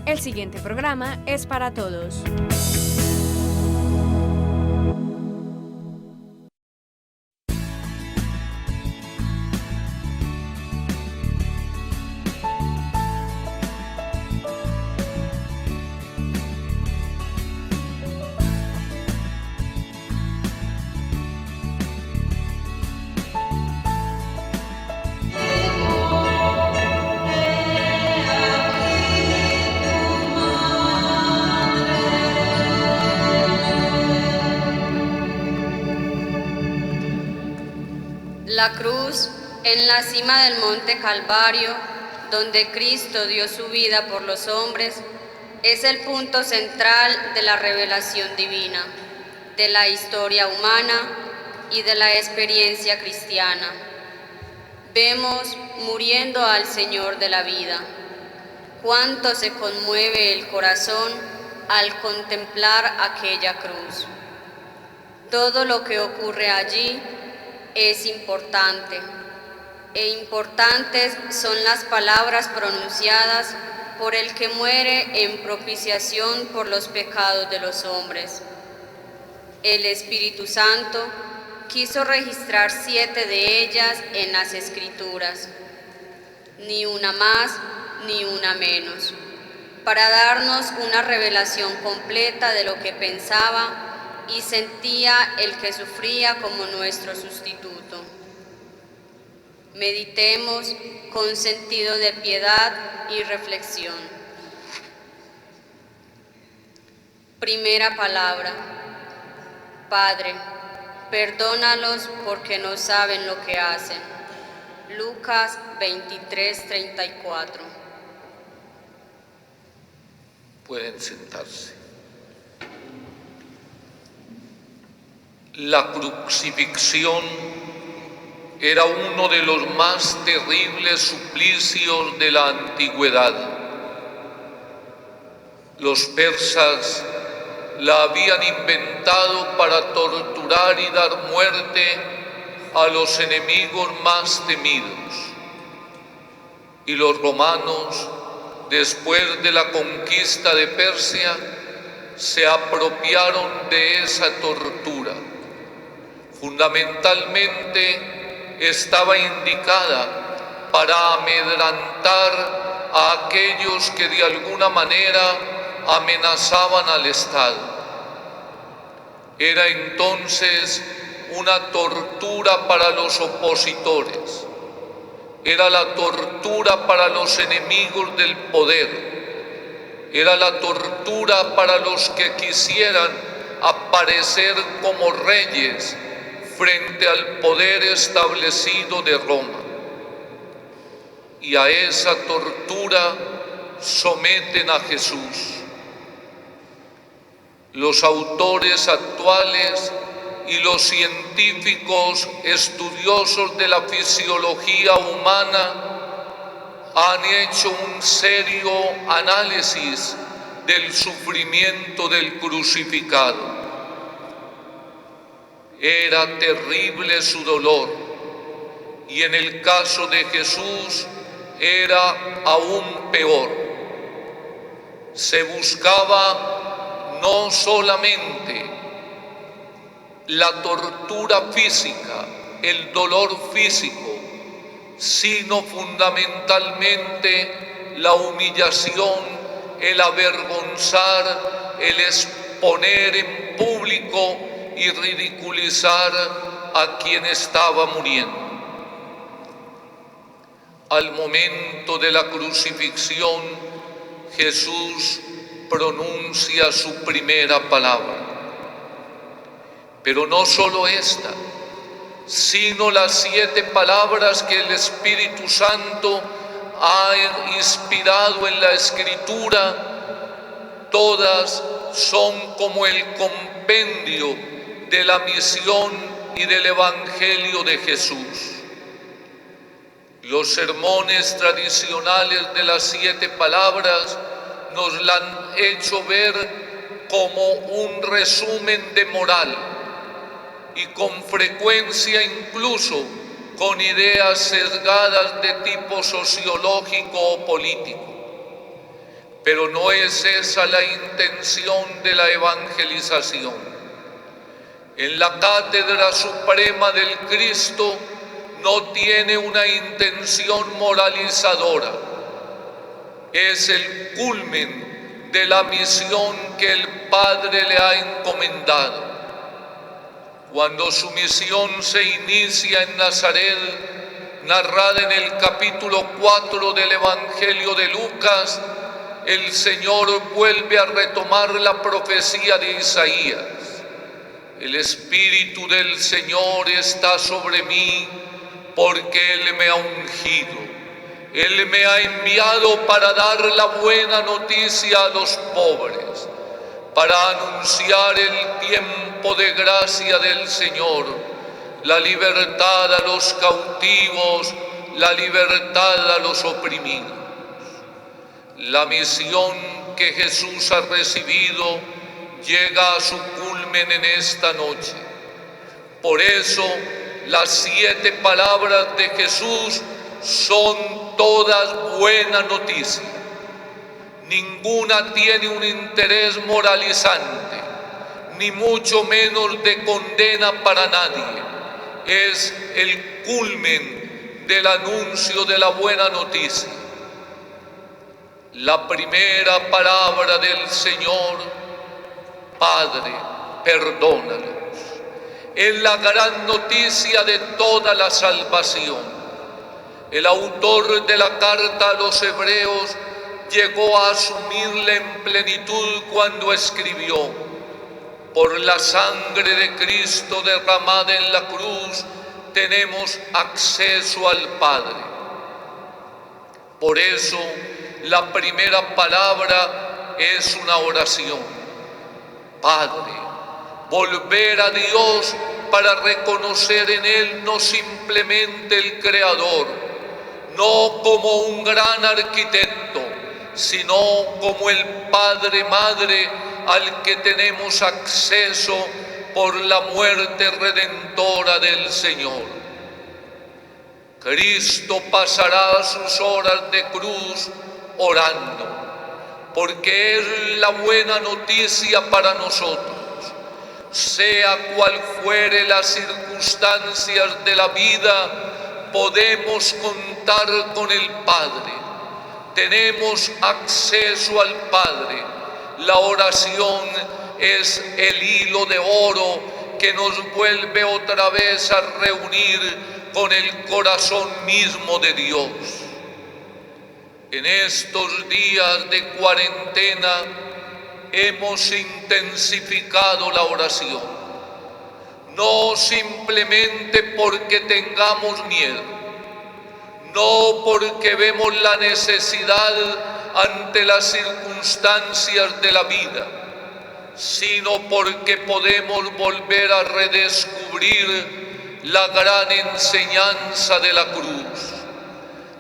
El siguiente programa es para todos. La cruz en la cima del monte Calvario, donde Cristo dio su vida por los hombres, es el punto central de la revelación divina, de la historia humana y de la experiencia cristiana. Vemos muriendo al Señor de la vida. Cuánto se conmueve el corazón al contemplar aquella cruz. Todo lo que ocurre allí es importante, e importantes son las palabras pronunciadas por el que muere en propiciación por los pecados de los hombres. El Espíritu Santo quiso registrar 7 de ellas en las Escrituras, ni una más ni una menos, para darnos una revelación completa de lo que pensaba y sentía el que sufría como nuestro sustituto. Meditemos con sentido de piedad y reflexión. Primera palabra. Padre, perdónalos porque no saben lo que hacen. Lucas 23:34. Pueden sentarse. La crucifixión era uno de los más terribles suplicios de la antigüedad. Los persas la habían inventado para torturar y dar muerte a los enemigos más temidos. Y los romanos, después de la conquista de Persia, se apropiaron de esa tortura. Fundamentalmente estaba indicada para amedrentar a aquellos que de alguna manera amenazaban al Estado. Era entonces una tortura para los opositores, era la tortura para los enemigos del poder, era la tortura para los que quisieran aparecer como reyes frente al poder establecido de Roma. Y a esa tortura someten a Jesús. Los autores actuales y los científicos estudiosos de la fisiología humana han hecho un serio análisis del sufrimiento del crucificado. Era terrible su dolor, y en el caso de Jesús era aún peor. Se buscaba no solamente la tortura física, el dolor físico, sino fundamentalmente la humillación, el avergonzar, el exponer en público y ridiculizar a quien estaba muriendo. Al momento de la crucifixión, Jesús pronuncia su primera palabra. Pero no solo esta, sino las 7 palabras que el Espíritu Santo ha inspirado en la Escritura. Todas son como el compendio de la misión y del Evangelio de Jesús. Los sermones tradicionales de las 7 palabras nos la han hecho ver como un resumen de moral y con frecuencia incluso con ideas sesgadas de tipo sociológico o político. Pero no es esa la intención de la evangelización. En la Cátedra Suprema del Cristo no tiene una intención moralizadora. Es el culmen de la misión que el Padre le ha encomendado. Cuando su misión se inicia en Nazaret, narrada en el capítulo 4 del Evangelio de Lucas, el Señor vuelve a retomar la profecía de Isaías. El Espíritu del Señor está sobre mí, porque Él me ha ungido. Él me ha enviado para dar la buena noticia a los pobres, para anunciar el tiempo de gracia del Señor, la libertad a los cautivos, la libertad a los oprimidos. La misión que Jesús ha recibido llega a su culmen en esta noche. Por eso, las 7 palabras de Jesús son todas buena noticia. Ninguna tiene un interés moralizante, ni mucho menos de condena para nadie. Es el culmen del anuncio de la buena noticia. La primera palabra del Señor: Padre, perdónalos. Es la gran noticia de toda la salvación. El autor de la carta a los Hebreos llegó a asumirla en plenitud cuando escribió: por la sangre de Cristo derramada en la cruz tenemos acceso al Padre. Por eso la primera palabra es una oración: Padre. Volver a Dios para reconocer en Él no simplemente el Creador, no como un gran arquitecto, sino como el Padre Madre al que tenemos acceso por la muerte redentora del Señor. Cristo pasará sus horas de cruz orando, porque es la buena noticia para nosotros. Sea cual fuere las circunstancias de la vida, podemos contar con el Padre. Tenemos acceso al Padre. La oración es el hilo de oro que nos vuelve otra vez a reunir con el corazón mismo de Dios. En estos días de cuarentena hemos intensificado la oración, no simplemente porque tengamos miedo, no porque vemos la necesidad ante las circunstancias de la vida, sino porque podemos volver a redescubrir la gran enseñanza de la cruz.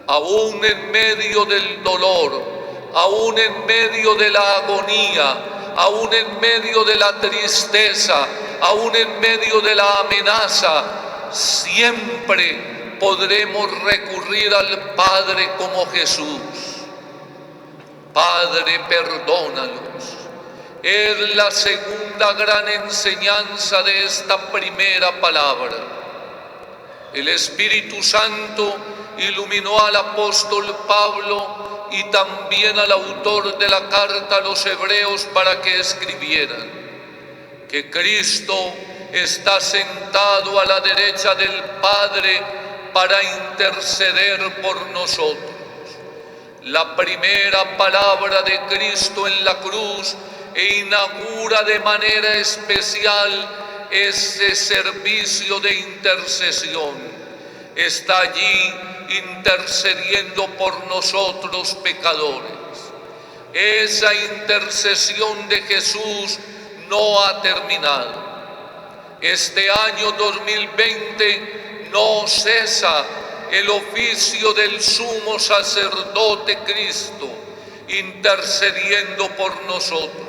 Aún en medio del dolor, aún en medio de la agonía, aún en medio de la tristeza, aún en medio de la amenaza, siempre podremos recurrir al Padre como Jesús. Padre, perdónalos. Es la segunda gran enseñanza de esta primera palabra. El Espíritu Santo iluminó al apóstol Pablo y también al autor de la carta a los Hebreos para que escribieran que Cristo está sentado a la derecha del Padre para interceder por nosotros. La primera palabra de Cristo en la cruz inaugura de manera especial ese servicio de intercesión. Está allí intercediendo por nosotros pecadores. Esa intercesión de Jesús no ha terminado. Este año 2020 no cesa el oficio del sumo sacerdote Cristo intercediendo por nosotros.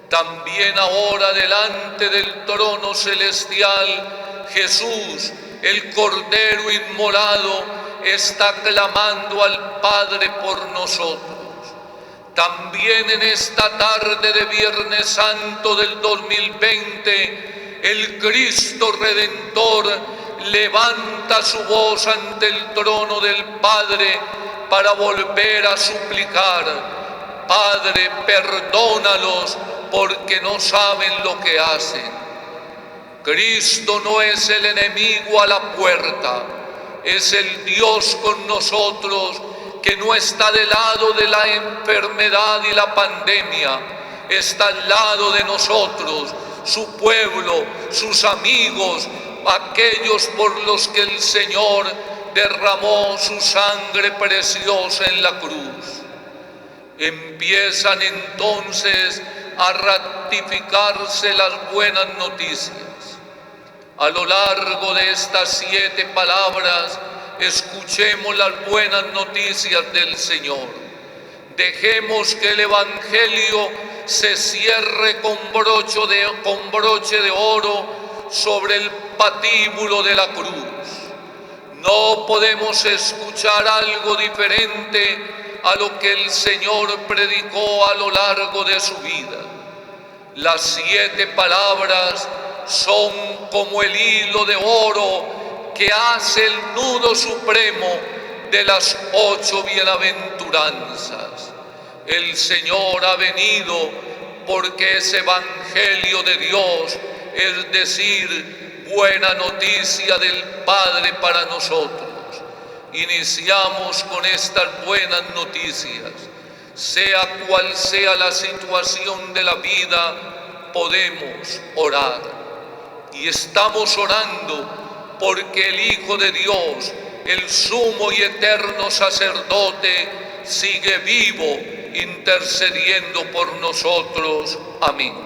También ahora delante del trono celestial Jesús el Cordero inmolado, está clamando al Padre por nosotros. También en esta tarde de Viernes Santo del 2020, el Cristo Redentor levanta su voz ante el trono del Padre para volver a suplicar: Padre, perdónalos porque no saben lo que hacen. Cristo no es el enemigo a la puerta, es el Dios con nosotros, que no está del lado de la enfermedad y la pandemia, está al lado de nosotros, su pueblo, sus amigos, aquellos por los que el Señor derramó su sangre preciosa en la cruz. Empiezan entonces a ratificarse las buenas noticias. A lo largo de estas 7 palabras, escuchemos las buenas noticias del Señor. Dejemos que el Evangelio se cierre con broche de oro sobre el patíbulo de la cruz. No podemos escuchar algo diferente a lo que el Señor predicó a lo largo de su vida. Las 7 palabras son como el hilo de oro que hace el nudo supremo de las 8 bienaventuranzas. El Señor ha venido porque es Evangelio de Dios, es decir, buena noticia del Padre para nosotros. Iniciamos con estas buenas noticias. Sea cual sea la situación de la vida, podemos orar. Y estamos orando porque el Hijo de Dios, el sumo y eterno sacerdote, sigue vivo, intercediendo por nosotros. Amén.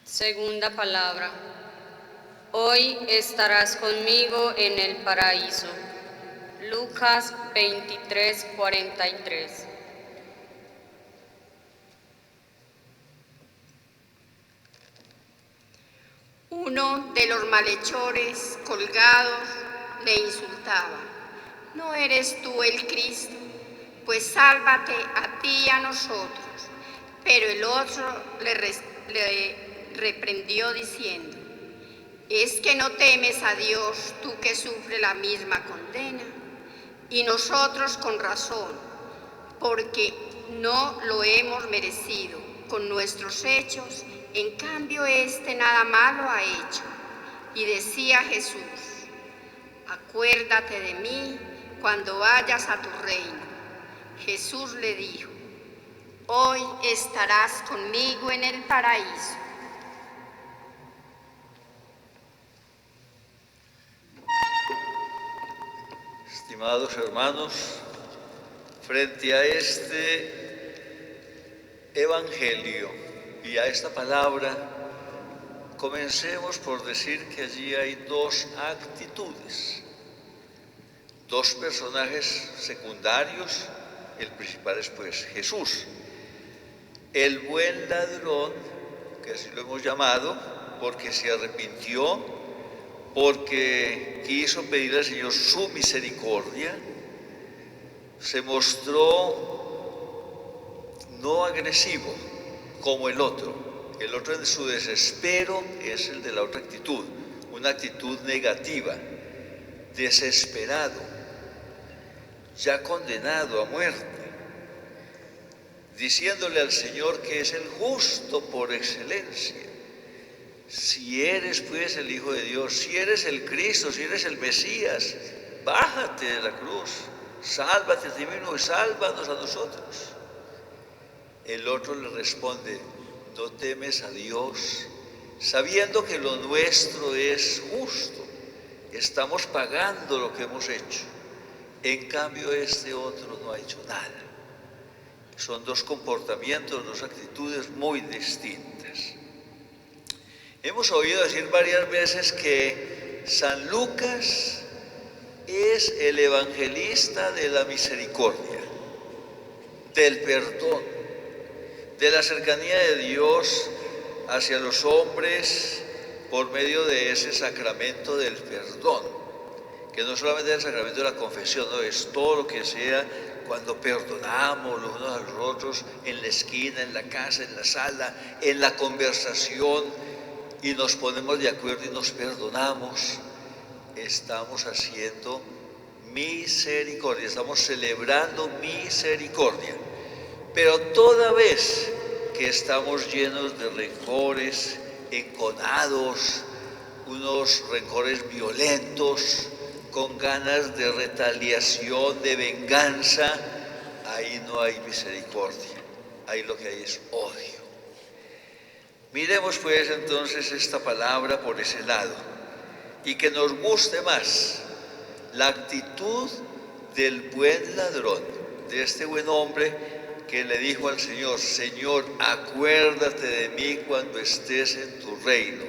Segunda palabra. Hoy estarás conmigo en el paraíso. Lucas 23:43. Uno de los malhechores colgados le insultaba: ¿no eres tú el Cristo? Pues sálvate a ti y a nosotros. Pero el otro le reprendió diciendo: ¿es que no temes a Dios, tú que sufres la misma condena? Y nosotros con razón, porque no lo hemos merecido con nuestros hechos, en cambio este nada malo ha hecho. Y decía Jesús: acuérdate de mí cuando vayas a tu reino. Jesús le dijo: hoy estarás conmigo en el paraíso. Estimados hermanos, Frente a este evangelio y a esta palabra, comencemos por decir que allí hay dos actitudes, dos personajes secundarios. El principal es pues Jesús, el buen ladrón, que así lo hemos llamado, porque se arrepintió, porque quiso pedirle al Señor su misericordia, se mostró no agresivo como el otro. El otro en su desespero es el de la otra actitud, una actitud negativa, desesperado, ya condenado a muerte, diciéndole al Señor que es el justo por excelencia. Si eres pues el Hijo de Dios, si eres el Cristo, si eres el Mesías, bájate de la cruz, sálvate a ti mismo y sálvanos a nosotros. El otro le responde: ¿no temes a Dios, sabiendo que lo nuestro es justo? Estamos pagando lo que hemos hecho. En cambio, este otro no ha hecho nada. Son dos comportamientos, dos actitudes muy distintas. Hemos oído decir varias veces que San Lucas es el evangelista de la misericordia, del perdón, de la cercanía de Dios hacia los hombres por medio de ese sacramento del perdón, que no solamente es el sacramento de la confesión, no, es todo lo que sea cuando perdonamos los unos a los otros, en la esquina, en la casa, en la sala, en la conversación, y nos ponemos de acuerdo y nos perdonamos. Estamos haciendo misericordia, estamos celebrando misericordia. Pero toda vez que estamos llenos de rencores, enconados, unos rencores violentos, con ganas de retaliación, de venganza, ahí no hay misericordia, ahí lo que hay es odio. Miremos pues entonces esta palabra por ese lado, y que nos guste más la actitud del buen ladrón, de este buen hombre que le dijo al Señor: Señor, acuérdate de mí cuando estés en tu reino.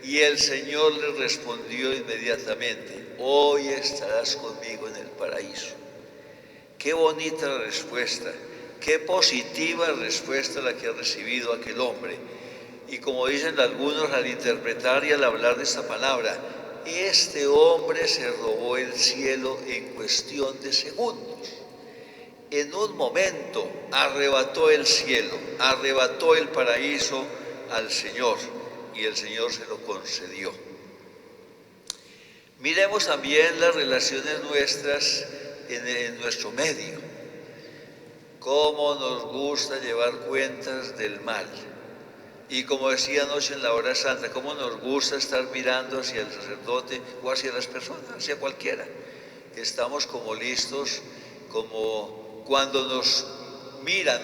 Y el Señor le respondió inmediatamente: hoy estarás conmigo en el paraíso. Qué bonita respuesta, qué positiva respuesta la que ha recibido aquel hombre. Y como dicen algunos al interpretar y al hablar de esta palabra, este hombre se robó el cielo en cuestión de segundos. En un momento arrebató el cielo, arrebató el paraíso al Señor, y el Señor se lo concedió. Miremos también las relaciones nuestras en nuestro medio. Cómo nos gusta llevar cuentas del mal. Y como decía anoche en la hora santa, cómo nos gusta estar mirando hacia el sacerdote o hacia las personas, hacia cualquiera. Estamos como listos, como cuando nos miran,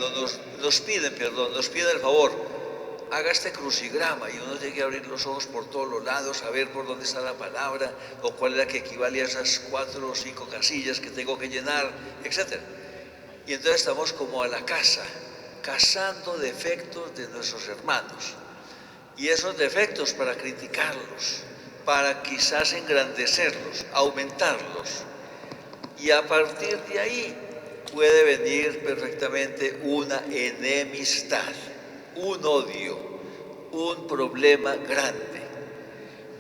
nos piden el favor: haga este crucigrama, y uno tiene que abrir los ojos por todos los lados, a ver por dónde está la palabra, o cuál es la que equivale a esas 4 o 5 casillas que tengo que llenar, etc. Y entonces estamos como a la casa, cazando defectos de nuestros hermanos, y esos defectos para criticarlos, para quizás engrandecerlos, aumentarlos, y a partir de ahí puede venir perfectamente una enemistad, un odio, un problema grande,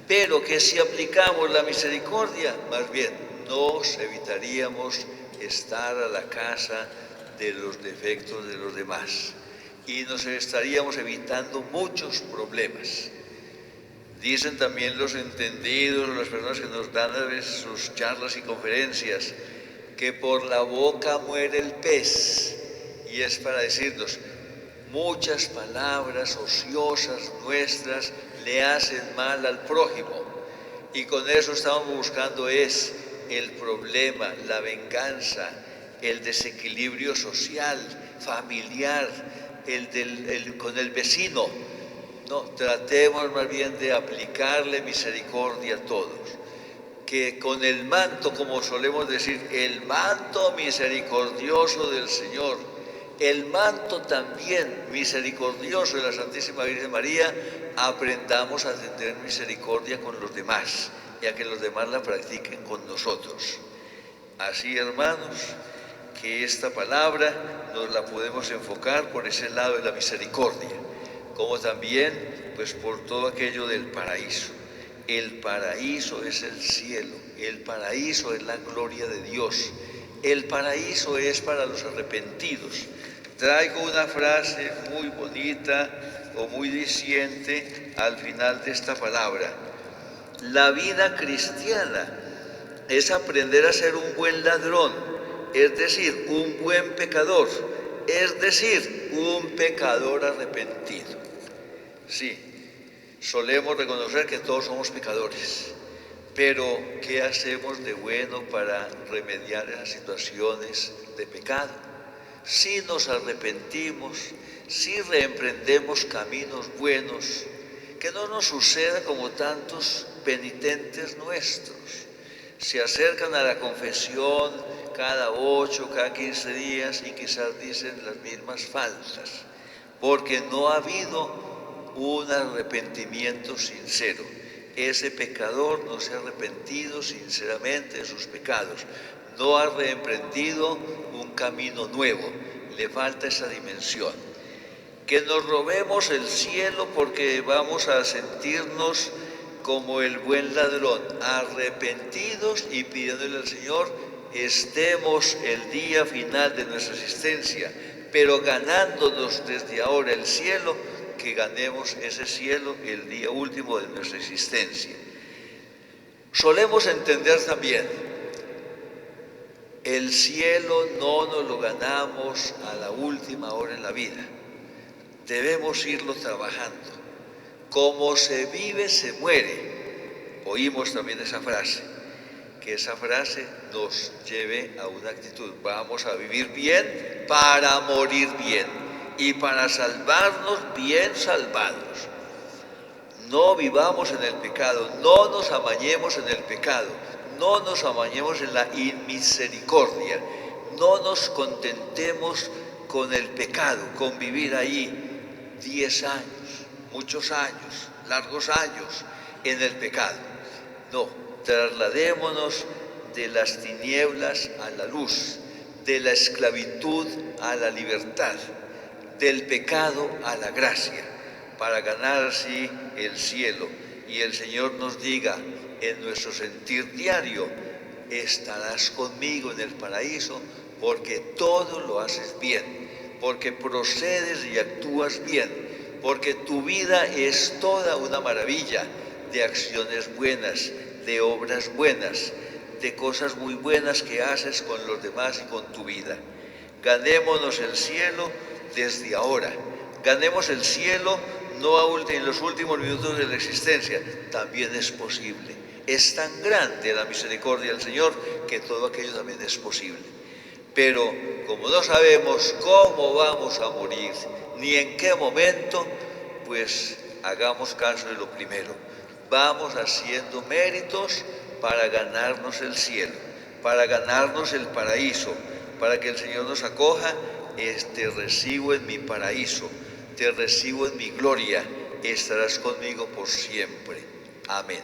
pero que si aplicamos la misericordia, más bien nos evitaríamos estar a la casa de los defectos de los demás, y nos estaríamos evitando muchos problemas. Dicen también los entendidos, las personas que nos dan a veces sus charlas y conferencias, que por la boca muere el pez, y es para decirnos: muchas palabras ociosas nuestras le hacen mal al prójimo, y con eso estamos buscando es el problema, la venganza, el desequilibrio social, familiar, con el vecino. No, tratemos más bien de aplicarle misericordia a todos. que con el manto, como solemos decir, el manto misericordioso del Señor, el manto también misericordioso de la Santísima Virgen María, aprendamos a tener misericordia con los demás y a que los demás la practiquen con nosotros. Así, hermanos, que esta palabra nos la podemos enfocar por ese lado de la misericordia, como también pues por todo aquello del paraíso. El paraíso es el cielo, el paraíso es la gloria de Dios, el paraíso es para los arrepentidos. Traigo una frase muy bonita o muy diciente al final de esta palabra. La vida cristiana es aprender a ser un buen ladrón, es decir, un buen pecador, es decir, un pecador arrepentido. Sí, solemos reconocer que todos somos pecadores, pero ¿qué hacemos de bueno para remediar esas situaciones de pecado? Si nos arrepentimos, si reemprendemos caminos buenos, que no nos suceda como tantos penitentes nuestros. Se acercan a la confesión cada 8, cada 15 días y quizás dicen las mismas faltas, porque no ha habido un arrepentimiento sincero. Ese pecador no se ha arrepentido sinceramente de sus pecados, no ha reemprendido un camino nuevo, le falta esa dimensión. Que nos robemos el cielo porque vamos a sentirnos como el buen ladrón, arrepentidos y pidiéndole al Señor, estemos el día final de nuestra existencia, pero ganándonos desde ahora el cielo, que ganemos ese cielo el día último de nuestra existencia. Solemos entender también, el cielo no nos lo ganamos a la última hora en la vida, debemos irlo trabajando. Como se vive, se muere. Oímos también esa frase, que esa frase nos lleve a una actitud. Vamos a vivir bien para morir bien y para salvarnos bien salvados. No vivamos en el pecado, no nos amañemos en el pecado, no nos amañemos en la inmisericordia, no nos contentemos con el pecado, con vivir ahí 10 años, muchos años, largos años en el pecado. No, trasladémonos de las tinieblas a la luz, de la esclavitud a la libertad, del pecado a la gracia, para ganar así el cielo. Y el Señor nos diga en nuestro sentir diario, estarás conmigo en el paraíso porque todo lo haces bien, porque procedes y actúas bien, porque tu vida es toda una maravilla de acciones buenas, de obras buenas, de cosas muy buenas que haces con los demás y con tu vida. Ganémonos el cielo desde ahora, ganemos el cielo no en los últimos minutos de la existencia, también es posible. Es tan grande la misericordia del Señor que todo aquello también es posible. Pero como no sabemos cómo vamos a morir, ni en qué momento, pues hagamos caso de lo primero. Vamos haciendo méritos para ganarnos el cielo, para ganarnos el paraíso, para que el Señor nos acoja. Te recibo en mi paraíso, te recibo en mi gloria, estarás conmigo por siempre. Amén.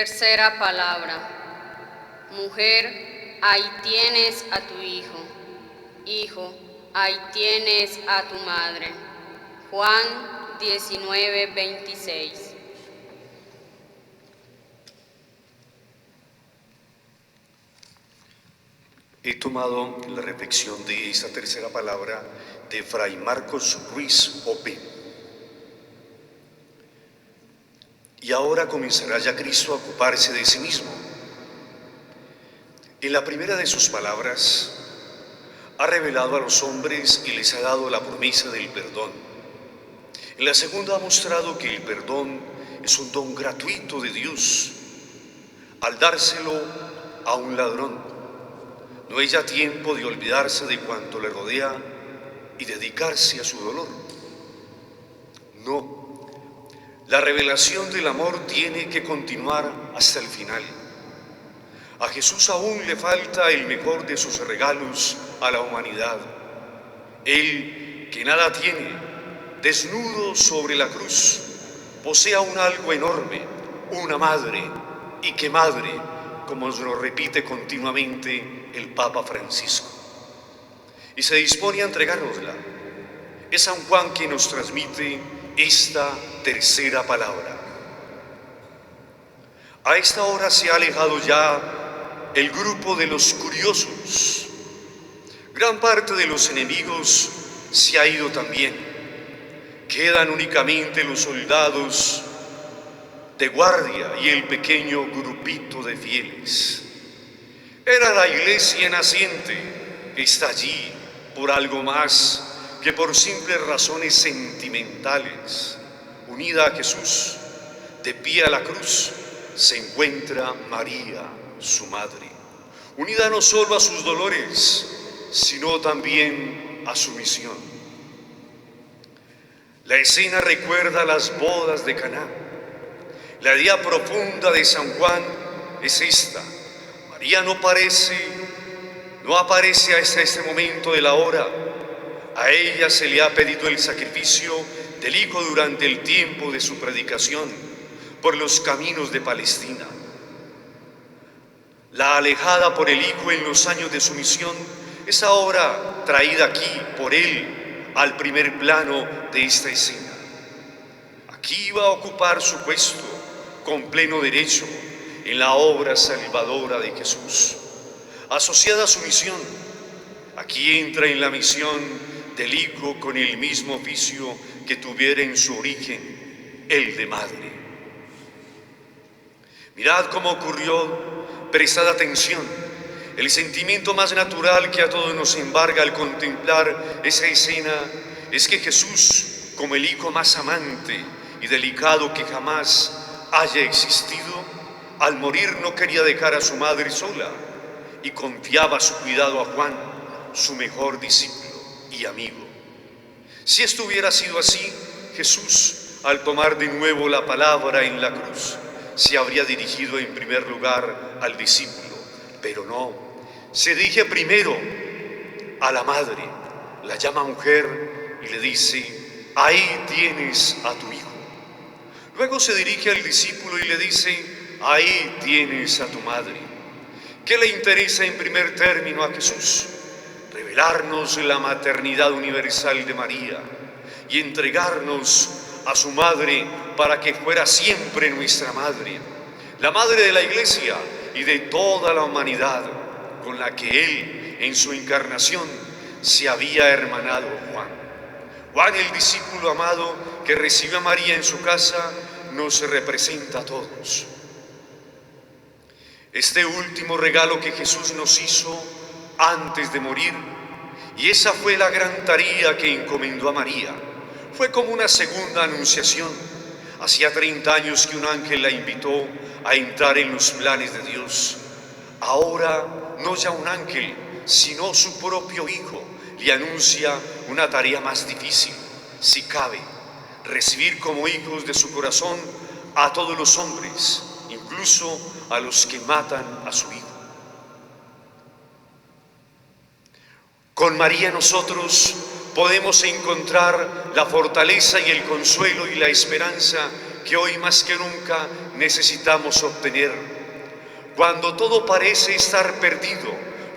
Tercera palabra. Mujer, ahí tienes a tu hijo. Hijo, ahí tienes a tu madre. Juan 19:26. He tomado la reflexión de esta tercera palabra de Fray Marcos Ruiz Ope. Y ahora comenzará ya Cristo a ocuparse de sí mismo. En la primera de sus palabras, ha revelado a los hombres y les ha dado la promesa del perdón. En la segunda ha mostrado que el perdón es un don gratuito de Dios, al dárselo a un ladrón. No hay ya tiempo de olvidarse de cuanto le rodea y dedicarse a su dolor. No, la revelación del amor tiene que continuar hasta el final. A Jesús aún le falta el mejor de sus regalos a la humanidad. Él, que nada tiene, desnudo sobre la cruz, posee aún algo enorme, una madre, y que madre, como nos lo repite continuamente el Papa Francisco, y se dispone a entregárnosla. Es San Juan quien nos transmite esta tercera palabra. A esta hora se ha alejado ya el grupo de los curiosos. Gran parte de los enemigos se ha ido también. Quedan únicamente los soldados de guardia y el pequeño grupito de fieles. Era la iglesia naciente, que está allí por algo más que por simples razones sentimentales. Unida a Jesús, de pie a la cruz, se encuentra María, su madre. Unida no solo a sus dolores, sino también a su misión. La escena recuerda las bodas de Caná. La idea profunda de San Juan es esta. María no aparece hasta este momento de la hora. A ella se le ha pedido el sacrificio del Hijo durante el tiempo de su predicación por los caminos de Palestina. La alejada por el Hijo en los años de su misión es ahora traída aquí por Él al primer plano de esta escena. Aquí va a ocupar su puesto con pleno derecho en la obra salvadora de Jesús. Asociada a su misión, aquí entra en la misión del Hijo con el mismo oficio que tuviera en su origen, el de madre. Mirad cómo ocurrió, prestad atención. El sentimiento más natural que a todos nos embarga al contemplar esa escena es que Jesús, como el Hijo más amante y delicado que jamás haya existido, al morir no quería dejar a su madre sola y confiaba su cuidado a Juan, su mejor discípulo y amigo. Si esto hubiera sido así, Jesús, al tomar de nuevo la palabra en la cruz, se habría dirigido en primer lugar al discípulo, pero no, se dirige primero a la madre, la llama mujer y le dice: ahí tienes a tu hijo. Luego se dirige al discípulo y le dice: ahí tienes a tu madre. ¿Qué le interesa en primer término a Jesús? Revelarnos la maternidad universal de María y entregarnos a su madre para que fuera siempre nuestra madre, la madre de la Iglesia y de toda la humanidad con la que Él en su encarnación se había hermanado Juan. Juan, el discípulo amado que recibe a María en su casa, nos representa a todos. Este último regalo que Jesús nos hizo antes de morir, y esa fue la gran tarea que encomendó a María, fue como una segunda anunciación. Hacía 30 años que un ángel la invitó a entrar en los planes de Dios. Ahora, no ya un ángel, sino su propio Hijo, le anuncia una tarea más difícil, si cabe: recibir como hijos de su corazón a todos los hombres, incluso a los que matan a su Hijo. Con María nosotros podemos encontrar la fortaleza y el consuelo y la esperanza que hoy más que nunca necesitamos obtener. Cuando todo parece estar perdido,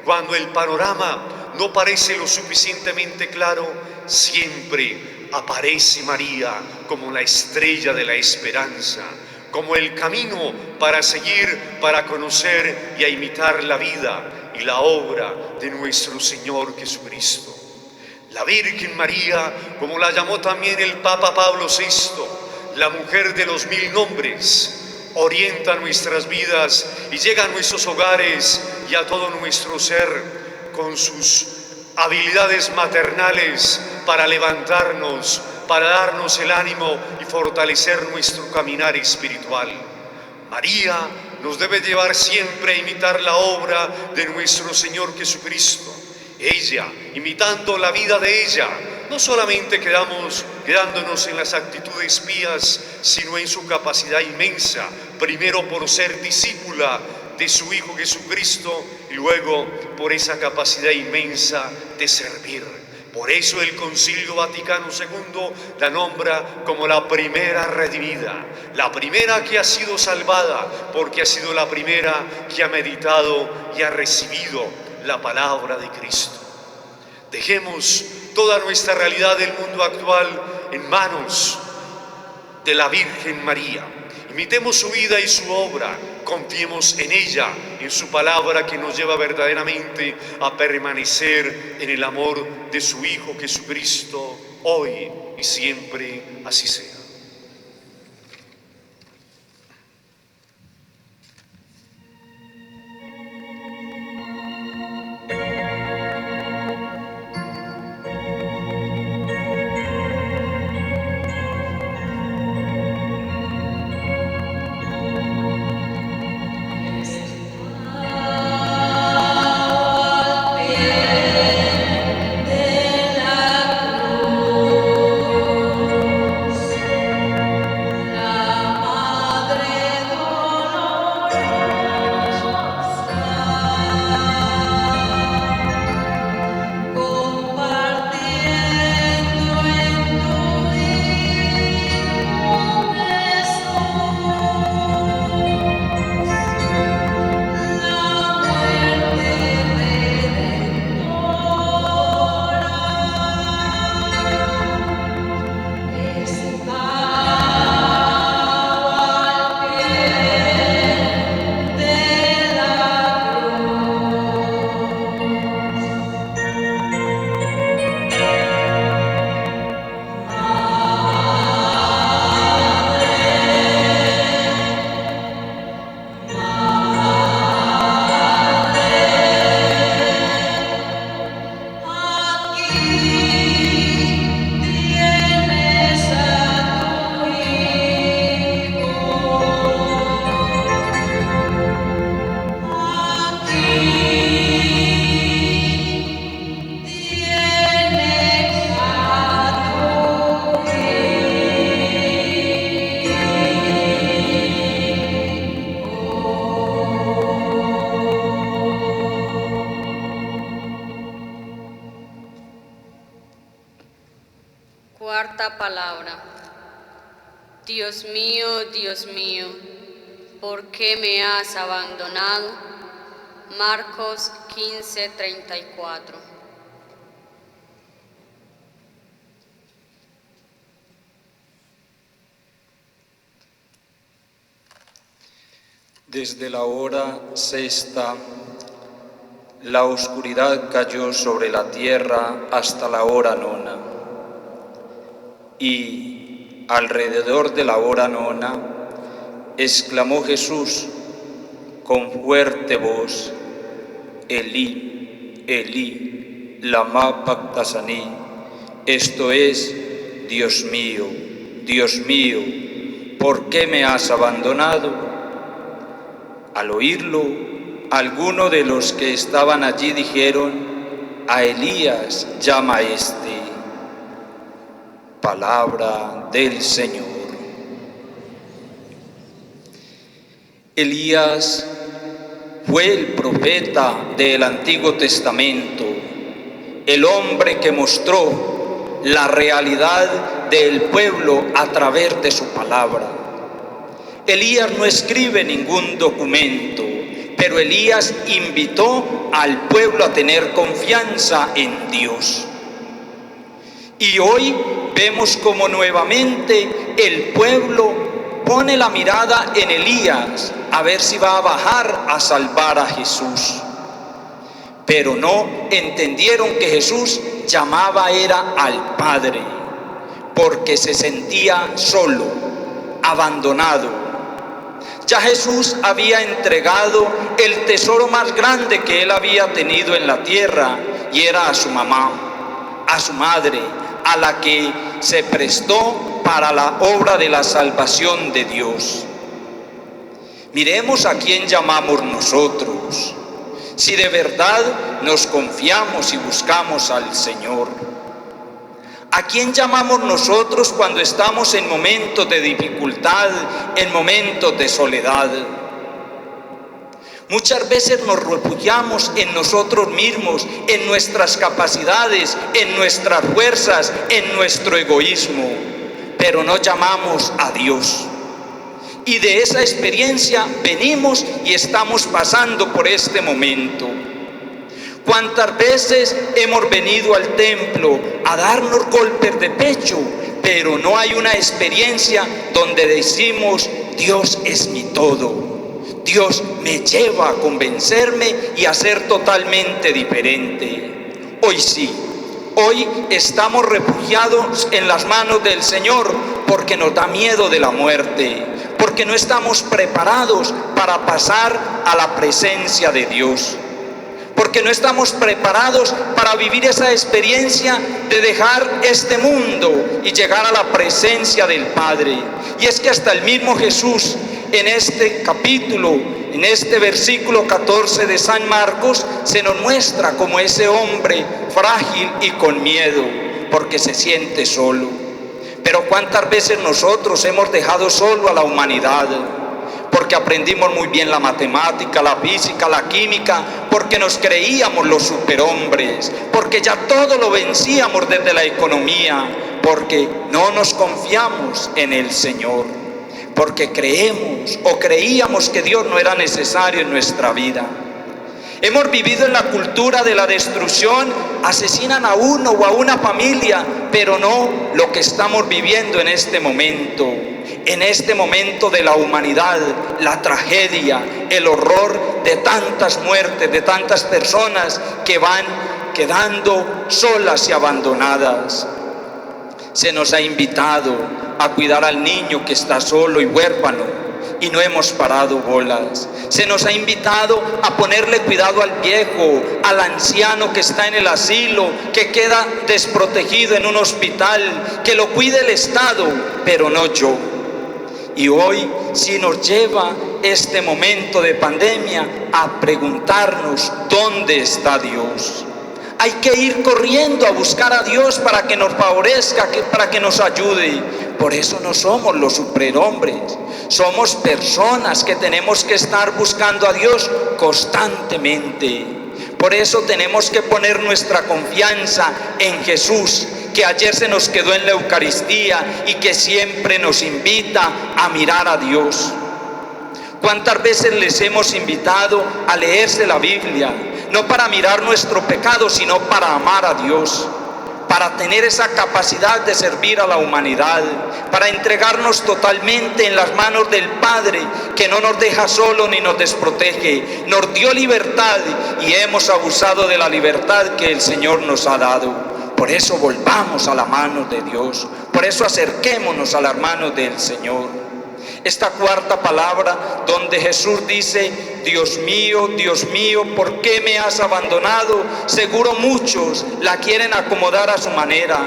cuando el panorama no parece lo suficientemente claro, siempre aparece María como la estrella de la esperanza, como el camino para seguir, para conocer y a imitar la vida y la obra de nuestro Señor Jesucristo. La Virgen María, como la llamó también el Papa Pablo VI, la mujer de los 1000 nombres, orienta nuestras vidas y llega a nuestros hogares y a todo nuestro ser con sus habilidades maternales para levantarnos, para darnos el ánimo y fortalecer nuestro caminar espiritual. María nos debe llevar siempre a imitar la obra de nuestro Señor Jesucristo. Ella, imitando la vida de ella, no solamente quedándonos en las actitudes pías, sino en su capacidad inmensa, primero por ser discípula de su Hijo Jesucristo y luego por esa capacidad inmensa de servir. Por eso el Concilio Vaticano II la nombra como la primera redimida, la primera que ha sido salvada, porque ha sido la primera que ha meditado y ha recibido la palabra de Cristo. Dejemos toda nuestra realidad del mundo actual en manos de la Virgen María. Imitemos su vida y su obra, confiemos en ella, en su palabra que nos lleva verdaderamente a permanecer en el amor de su Hijo Jesucristo, hoy y siempre, así sea. Cuarta palabra. Dios mío, ¿por qué me has abandonado? Marcos 15:34. Desde la hora sexta, la oscuridad cayó sobre la tierra hasta la hora nona. Y alrededor de la hora nona, exclamó Jesús con fuerte voz: Elí, Elí, lama sabactani, esto es, Dios mío, ¿por qué me has abandonado? Al oírlo, algunos de los que estaban allí dijeron: a Elías llama este. Palabra del Señor. Elías fue el profeta del Antiguo Testamento, el hombre que mostró la realidad del pueblo a través de su palabra. Elías no escribe ningún documento, pero Elías invitó al pueblo a tener confianza en Dios. Y hoy vemos como nuevamente el pueblo pone la mirada en Elías a ver si va a bajar a salvar a Jesús. Pero no entendieron que Jesús llamaba era al Padre, porque se sentía solo, abandonado. Ya Jesús había entregado el tesoro más grande que él había tenido en la tierra, y era a su mamá, a su madre, a la que se prestó para la obra de la salvación de Dios. Miremos a quién llamamos nosotros, si de verdad nos confiamos y buscamos al Señor. ¿A quién llamamos nosotros cuando estamos en momentos de dificultad, en momentos de soledad? Muchas veces nos refugiamos en nosotros mismos, en nuestras capacidades, en nuestras fuerzas, en nuestro egoísmo, pero no llamamos a Dios. Y de esa experiencia venimos y estamos pasando por este momento. ¿Cuántas veces hemos venido al templo a darnos golpes de pecho, pero no hay una experiencia donde decimos: Dios es mi todo? Dios me lleva a convencerme y a ser totalmente diferente. Hoy sí, hoy estamos refugiados en las manos del Señor porque nos da miedo de la muerte, porque no estamos preparados para pasar a la presencia de Dios, porque no estamos preparados para vivir esa experiencia de dejar este mundo y llegar a la presencia del Padre. Y es que hasta el mismo Jesús, en este capítulo, en este versículo 14 de San Marcos, se nos muestra como ese hombre frágil y con miedo, porque se siente solo. Pero ¿cuántas veces nosotros hemos dejado solo a la humanidad? Porque aprendimos muy bien la matemática, la física, la química, porque nos creíamos los superhombres, porque ya todo lo vencíamos desde la economía, porque no nos confiamos en el Señor, porque creemos o creíamos que Dios no era necesario en nuestra vida. Hemos vivido en la cultura de la destrucción, asesinan a uno o a una familia, pero no lo que estamos viviendo en este momento de la humanidad, la tragedia, el horror de tantas muertes, de tantas personas que van quedando solas y abandonadas. Se nos ha invitado a cuidar al niño que está solo y huérfano, y no hemos parado bolas. Se nos ha invitado a ponerle cuidado al viejo, al anciano que está en el asilo, que queda desprotegido en un hospital, que lo cuide el Estado, pero no yo. Y hoy sí nos lleva este momento de pandemia a preguntarnos: ¿dónde está Dios? Hay que ir corriendo a buscar a Dios para que nos favorezca, para que nos ayude. Por eso no somos los superhombres, somos personas que tenemos que estar buscando a Dios constantemente. Por eso tenemos que poner nuestra confianza en Jesús, que ayer se nos quedó en la Eucaristía y que siempre nos invita a mirar a Dios. ¿Cuántas veces les hemos invitado a leerse la Biblia? No para mirar nuestro pecado, sino para amar a Dios, para tener esa capacidad de servir a la humanidad, para entregarnos totalmente en las manos del Padre, que no nos deja solos ni nos desprotege. Nos dio libertad y hemos abusado de la libertad que el Señor nos ha dado. Por eso volvamos a la mano de Dios, por eso acerquémonos a las manos del Señor. Esta cuarta palabra donde Jesús dice: Dios mío, ¿por qué me has abandonado? Seguro muchos la quieren acomodar a su manera,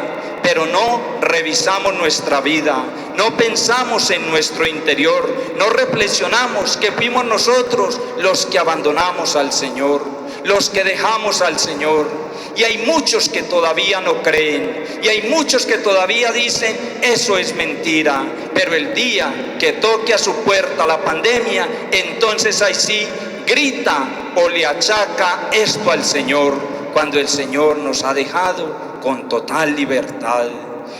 pero no revisamos nuestra vida, no pensamos en nuestro interior, no reflexionamos que fuimos nosotros los que abandonamos al Señor, los que dejamos al Señor. Y hay muchos que todavía no creen, y hay muchos que todavía dicen: eso es mentira. Pero el día que toque a su puerta la pandemia, entonces ahí sí grita o le achaca esto al Señor, cuando el Señor nos ha dejado con total libertad.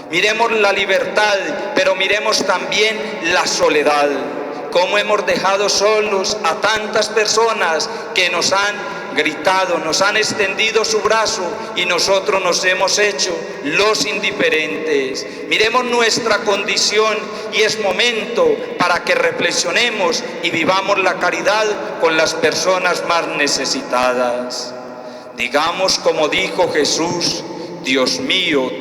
Miremos la libertad, pero miremos también la soledad. Cómo hemos dejado solos a tantas personas que nos han gritado, nos han extendido su brazo y nosotros nos hemos hecho los indiferentes. Miremos nuestra condición y es momento para que reflexionemos y vivamos la caridad con las personas más necesitadas. Digamos como dijo Jesús: Dios mío,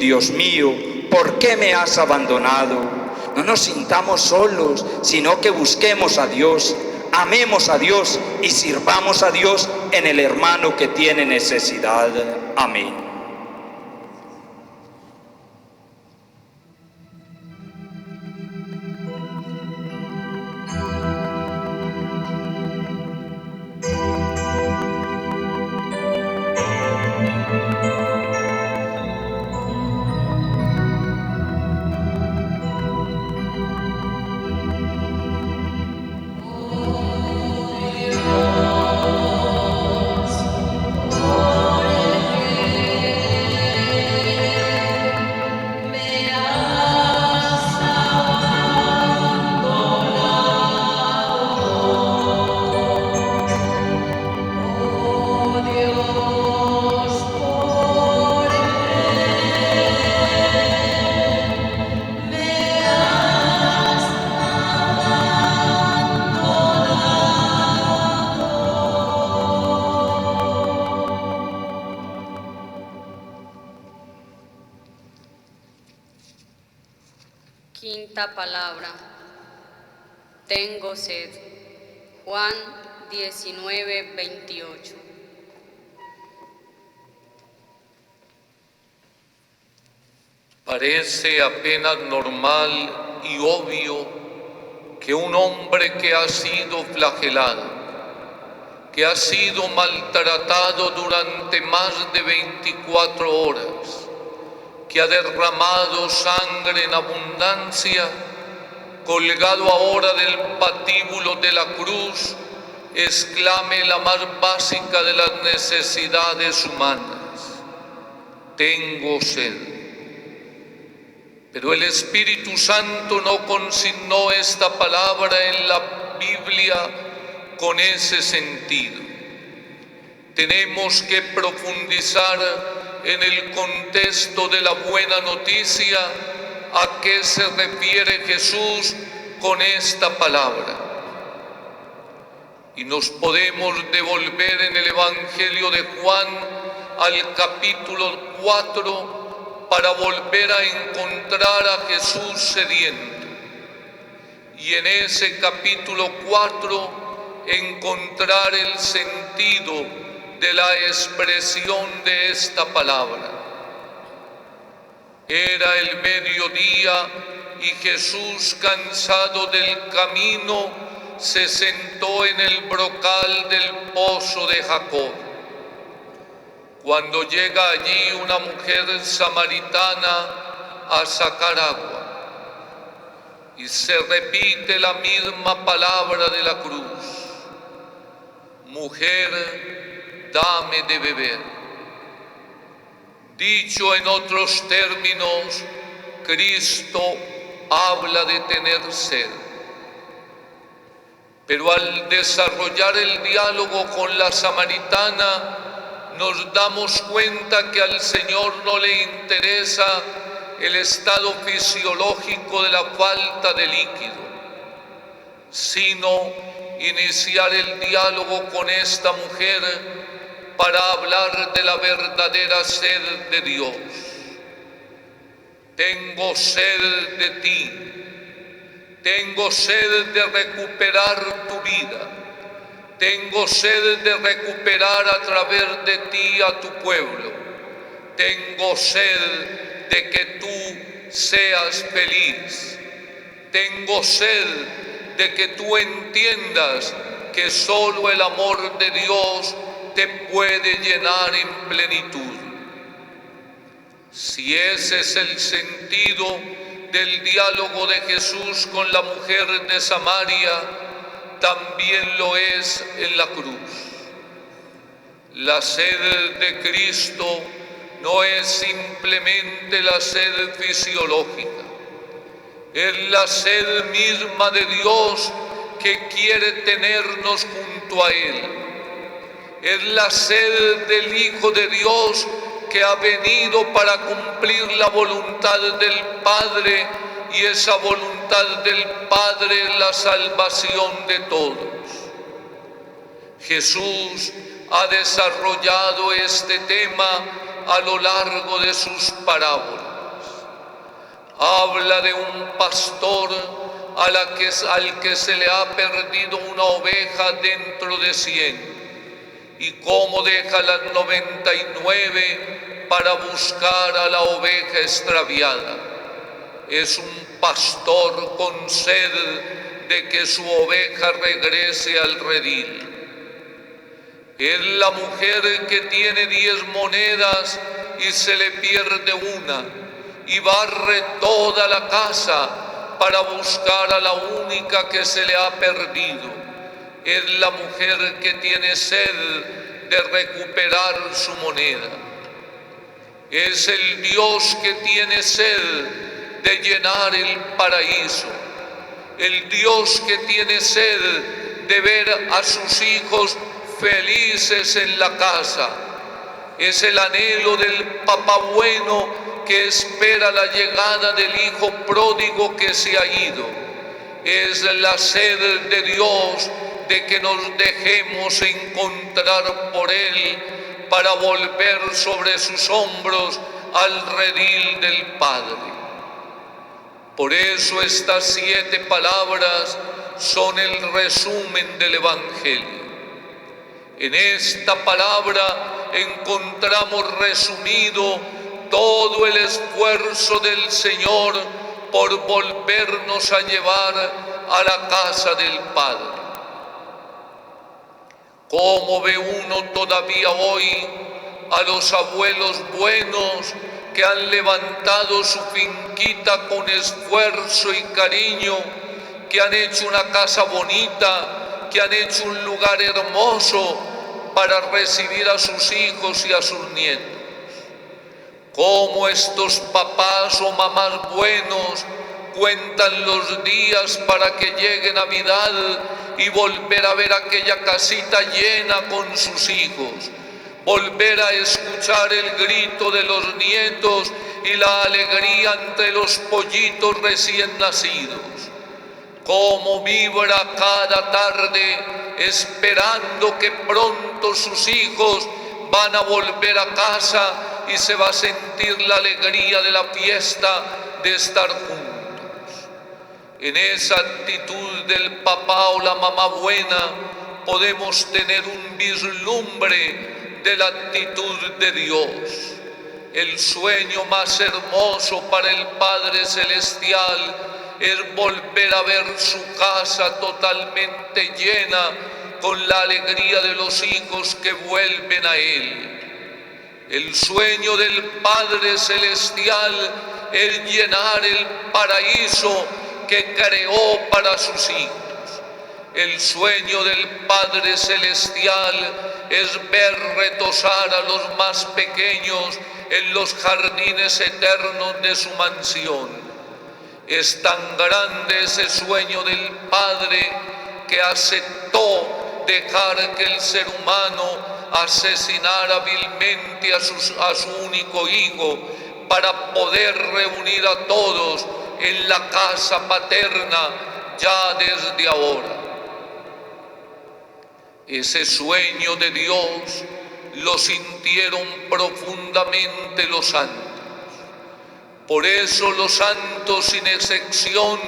¿por qué me has abandonado? No nos sintamos solos, sino que busquemos a Dios, amemos a Dios y sirvamos a Dios en el hermano que tiene necesidad. Amén. Quinta palabra. Tengo sed. Juan 19:28. Parece apenas normal y obvio que un hombre que ha sido flagelado, que ha sido maltratado durante más de 24 horas, que ha derramado sangre en abundancia, colgado ahora del patíbulo de la cruz, exclame la más básica de las necesidades humanas: tengo sed. Pero el Espíritu Santo no consignó esta palabra en la Biblia con ese sentido. Tenemos que profundizar en el contexto de la buena noticia a qué se refiere Jesús con esta palabra. Y nos podemos devolver en el Evangelio de Juan al capítulo 4 para volver a encontrar a Jesús sediento. Y en ese capítulo 4 encontrar el sentido de la expresión de esta palabra. Era el mediodía y Jesús, cansado del camino, se sentó en el brocal del pozo de Jacob. Cuando llega allí una mujer samaritana a sacar agua, y se repite la misma palabra de la cruz: mujer, dame de beber. Dicho en otros términos, Cristo habla de tener sed. Pero al desarrollar el diálogo con la samaritana, nos damos cuenta que al Señor no le interesa el estado fisiológico de la falta de líquido, sino iniciar el diálogo con esta mujer para hablar de la verdadera sed de Dios. Tengo sed de ti, tengo sed de recuperar tu vida. Tengo sed de recuperar a través de ti a tu pueblo. Tengo sed de que tú seas feliz. Tengo sed de que tú entiendas que solo el amor de Dios te puede llenar en plenitud. Si ese es el sentido del diálogo de Jesús con la mujer de Samaria, también lo es en la cruz. La sed de Cristo no es simplemente la sed fisiológica, es la sed misma de Dios que quiere tenernos junto a Él. Es la sed del Hijo de Dios que ha venido para cumplir la voluntad del Padre, y esa voluntad del Padre es la salvación de todos. Jesús ha desarrollado este tema a lo largo de sus parábolas. Habla de un pastor al que se le ha perdido una oveja dentro de 100, y cómo deja las 99 para buscar a la oveja extraviada. Es un pastor con sed de que su oveja regrese al redil. Es la mujer que tiene 10 monedas y se le pierde una, y barre toda la casa para buscar a la única que se le ha perdido. Es la mujer que tiene sed de recuperar su moneda. Es el Dios que tiene sed de llenar el paraíso. El Dios que tiene sed de ver a sus hijos felices en la casa. Es el anhelo del papá bueno que espera la llegada del hijo pródigo que se ha ido. Es la sed de Dios de que nos dejemos encontrar por Él para volver sobre sus hombros al redil del Padre. Por eso estas 7 palabras son el resumen del Evangelio. En esta palabra encontramos resumido todo el esfuerzo del Señor por volvernos a llevar a la casa del Padre. ¿Cómo ve uno todavía hoy a los abuelos buenos que han levantado su finquita con esfuerzo y cariño, que han hecho una casa bonita, que han hecho un lugar hermoso para recibir a sus hijos y a sus nietos? Cómo estos papás o mamás buenos cuentan los días para que llegue Navidad y volver a ver aquella casita llena con sus hijos, volver a escuchar el grito de los nietos y la alegría entre los pollitos recién nacidos. Cómo vibra cada tarde esperando que pronto sus hijos van a volver a casa y se va a sentir la alegría de la fiesta de estar juntos. En esa actitud del papá o la mamá buena podemos tener un vislumbre de la actitud de Dios. El sueño más hermoso para el Padre Celestial es volver a ver su casa totalmente llena con la alegría de los hijos que vuelven a Él. El sueño del Padre Celestial es llenar el paraíso que creó para sus hijos. El sueño del Padre Celestial es ver retosar a los más pequeños en los jardines eternos de su mansión. Es tan grande ese sueño del Padre que aceptó dejar que el ser humano asesinara vilmente a su único hijo para poder reunir a todos en la casa paterna ya desde ahora. Ese sueño de Dios lo sintieron profundamente los santos. Por eso los santos, sin excepción,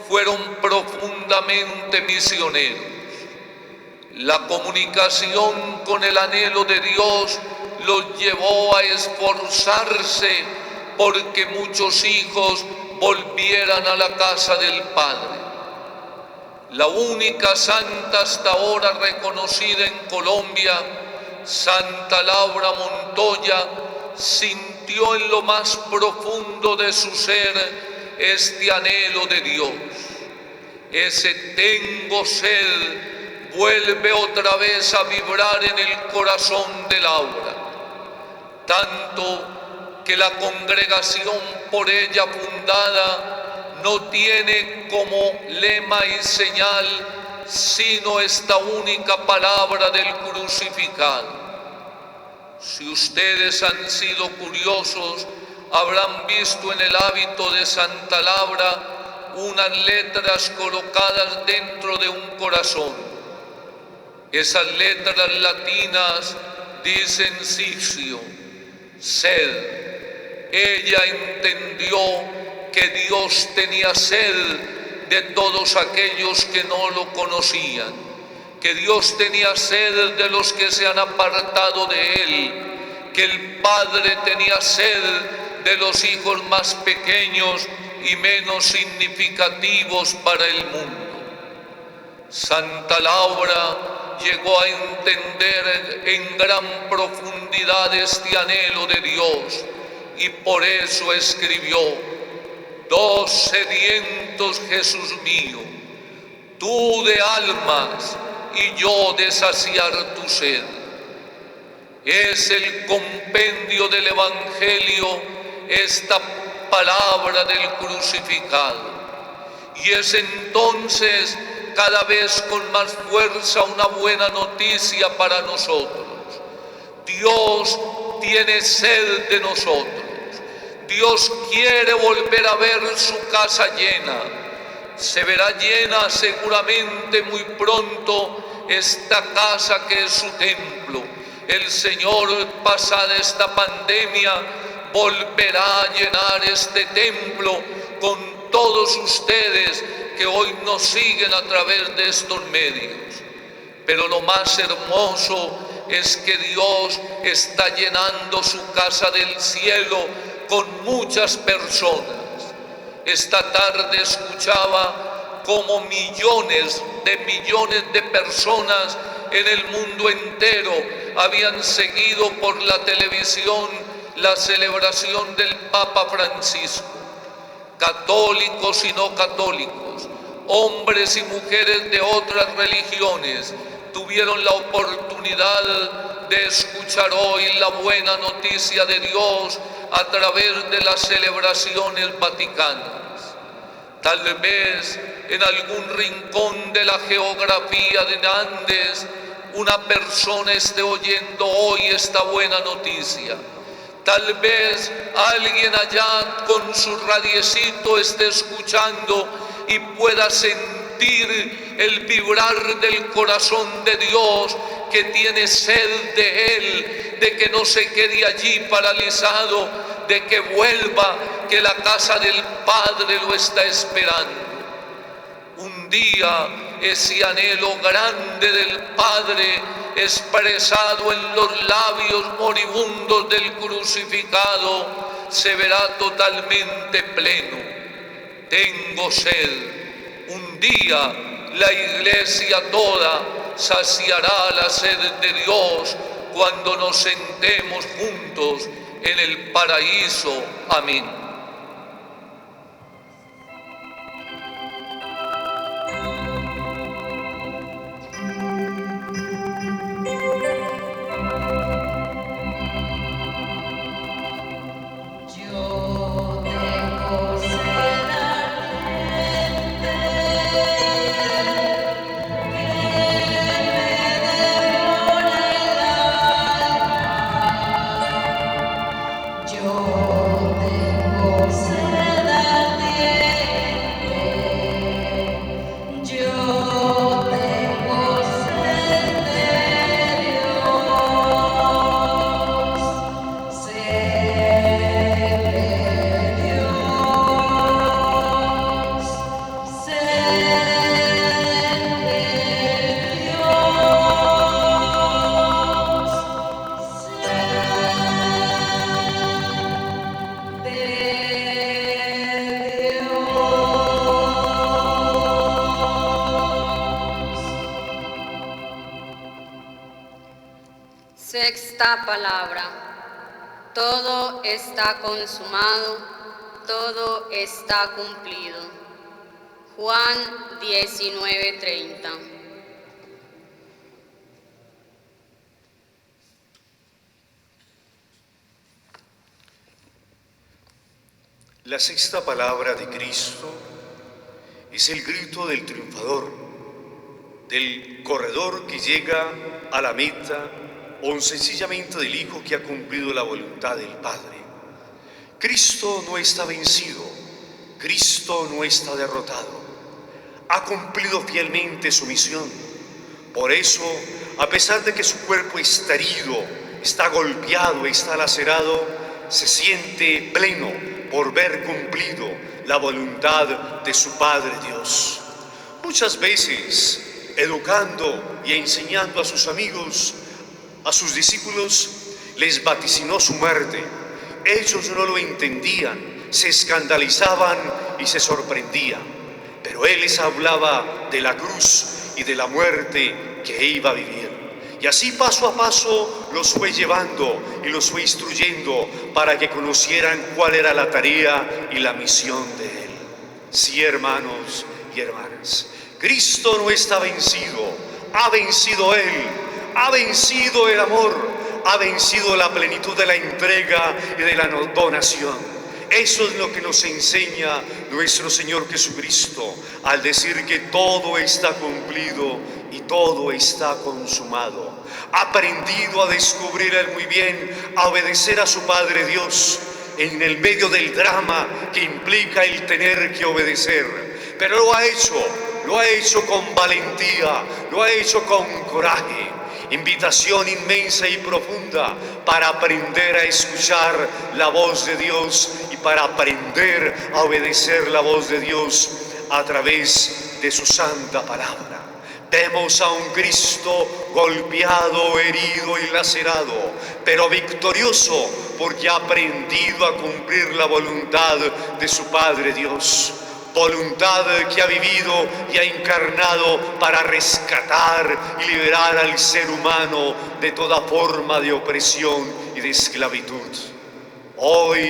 fueron profundamente misioneros. La comunicación con el anhelo de Dios los llevó a esforzarse porque muchos hijos volvieran a la casa del Padre. La única santa hasta ahora reconocida en Colombia, Santa Laura Montoya, sintió en lo más profundo de su ser este anhelo de Dios. Ese tengo sed vuelve otra vez a vibrar en el corazón de Laura. tanto que la congregación por ella fundada no tiene como lema y señal sino esta única palabra del crucificado. Si ustedes han sido curiosos, habrán visto en el hábito de Santa Laura unas letras colocadas dentro de un corazón. Esas letras latinas dicen Sicio, sed. Ella entendió que Dios tenía sed de todos aquellos que no lo conocían, que Dios tenía sed de los que se han apartado de Él, que el Padre tenía sed de los hijos más pequeños y menos significativos para el mundo. Santa Laura llegó a entender en gran profundidad este anhelo de Dios y por eso escribió: dos sedientos, Jesús mío, tú de almas y yo de saciar tu sed. Es el compendio del Evangelio esta palabra del crucificado. Y es entonces cada vez con más fuerza una buena noticia para nosotros. Dios tiene sed de nosotros. Dios quiere volver a ver su casa llena. Se verá llena seguramente muy pronto esta casa que es su templo. El Señor, pasada esta pandemia, volverá a llenar este templo con todos ustedes que hoy nos siguen a través de estos medios. Pero lo más hermoso es que Dios está llenando su casa del cielo con muchas personas. Esta tarde escuchaba cómo millones de personas en el mundo entero habían seguido por la televisión la celebración del Papa Francisco. Católicos y no católicos, hombres y mujeres de otras religiones, tuvieron la oportunidad de escuchar hoy la buena noticia de Dios a través de las celebraciones vaticanas. Tal vez en algún rincón de la geografía de Andes una persona esté oyendo hoy esta buena noticia. Tal vez alguien allá con su radiecito esté escuchando y pueda sentir el vibrar del corazón de Dios, que tiene sed de Él, de que no se quede allí paralizado, de que vuelva, que la casa del Padre lo está esperando. Un día ese anhelo grande del Padre, expresado en los labios moribundos del crucificado, se verá totalmente pleno. Tengo sed. Un día la iglesia toda saciará la sed de Dios cuando nos sentemos juntos en el paraíso. Amén. Sexta palabra. Todo está consumado, todo está cumplido. Juan 19:30. La sexta palabra de Cristo es el grito del triunfador, del corredor que llega a la meta o sencillamente del Hijo que ha cumplido la voluntad del Padre. Cristo no está vencido, Cristo no está derrotado, ha cumplido fielmente su misión. Por eso, a pesar de que su cuerpo está herido, está golpeado, está lacerado, se siente pleno por ver cumplido la voluntad de su Padre Dios. Muchas veces, educando y enseñando a sus amigos, a sus discípulos, les vaticinó su muerte. Ellos no lo entendían, se escandalizaban y se sorprendían. Pero Él les hablaba de la cruz y de la muerte que iba a vivir. Y así paso a paso los fue llevando y los fue instruyendo para que conocieran cuál era la tarea y la misión de Él. Sí, hermanos y hermanas, Cristo no está vencido, ha vencido Él, ha vencido el amor, ha vencido la plenitud de la entrega y de la donación. Eso es lo que nos enseña nuestro Señor Jesucristo al decir que todo está cumplido y todo está consumado. Ha aprendido a descubrir Él muy bien, a obedecer a su Padre Dios en el medio del drama que implica el tener que obedecer. Pero lo ha hecho con valentía, lo ha hecho con coraje. Invitación inmensa y profunda para aprender a escuchar la voz de Dios y para aprender a obedecer la voz de Dios a través de su santa palabra. Vemos a un Cristo golpeado, herido y lacerado, pero victorioso porque ha aprendido a cumplir la voluntad de su Padre Dios. Voluntad que ha vivido y ha encarnado para rescatar y liberar al ser humano de toda forma de opresión y de esclavitud. Hoy,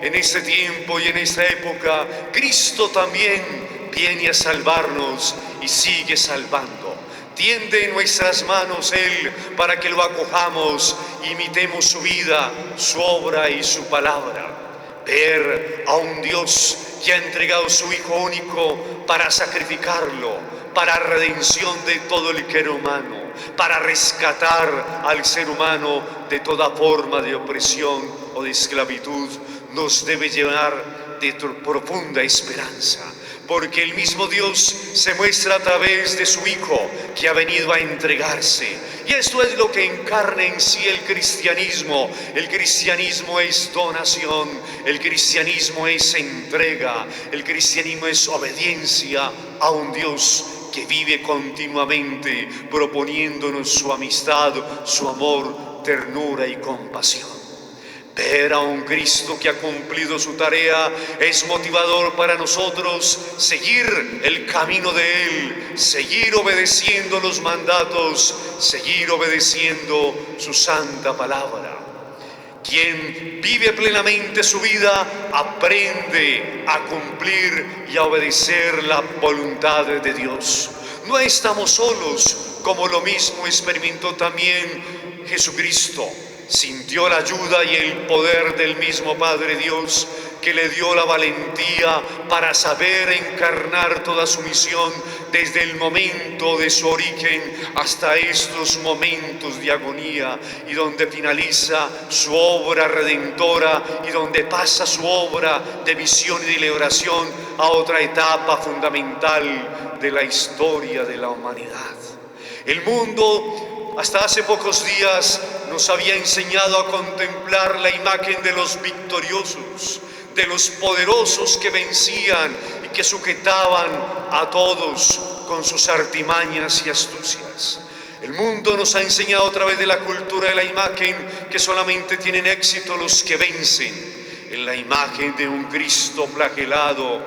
en este tiempo y en esta época, Cristo también viene a salvarnos y sigue salvando. Tiende en nuestras manos Él para que lo acojamos, imitemos su vida, su obra y su palabra. Ver a un Dios que ha entregado su Hijo único para sacrificarlo, para redención de todo el ser humano, para rescatar al ser humano de toda forma de opresión o de esclavitud, nos debe llenar de profunda esperanza. Porque el mismo Dios se muestra a través de su Hijo que ha venido a entregarse. Y esto es lo que encarna en sí el cristianismo. El cristianismo es donación, el cristianismo es entrega, el cristianismo es obediencia a un Dios que vive continuamente proponiéndonos su amistad, su amor, ternura y compasión. Ver a un Cristo que ha cumplido su tarea es motivador para nosotros seguir el camino de Él, seguir obedeciendo los mandatos, seguir obedeciendo su santa palabra. Quien vive plenamente su vida aprende a cumplir y a obedecer la voluntad de Dios. No estamos solos, como lo mismo experimentó también Jesucristo. Sintió la ayuda y el poder del mismo Padre Dios, que le dio la valentía para saber encarnar toda su misión desde el momento de su origen hasta estos momentos de agonía, y donde finaliza su obra redentora y donde pasa su obra de misión y de liberación a otra etapa fundamental de la historia de la humanidad. El mundo hasta hace pocos días nos había enseñado a contemplar la imagen de los victoriosos, de los poderosos que vencían y que sujetaban a todos con sus artimañas y astucias. El mundo nos ha enseñado a través de la cultura de la imagen que solamente tienen éxito los que vencen. En la imagen de un Cristo flagelado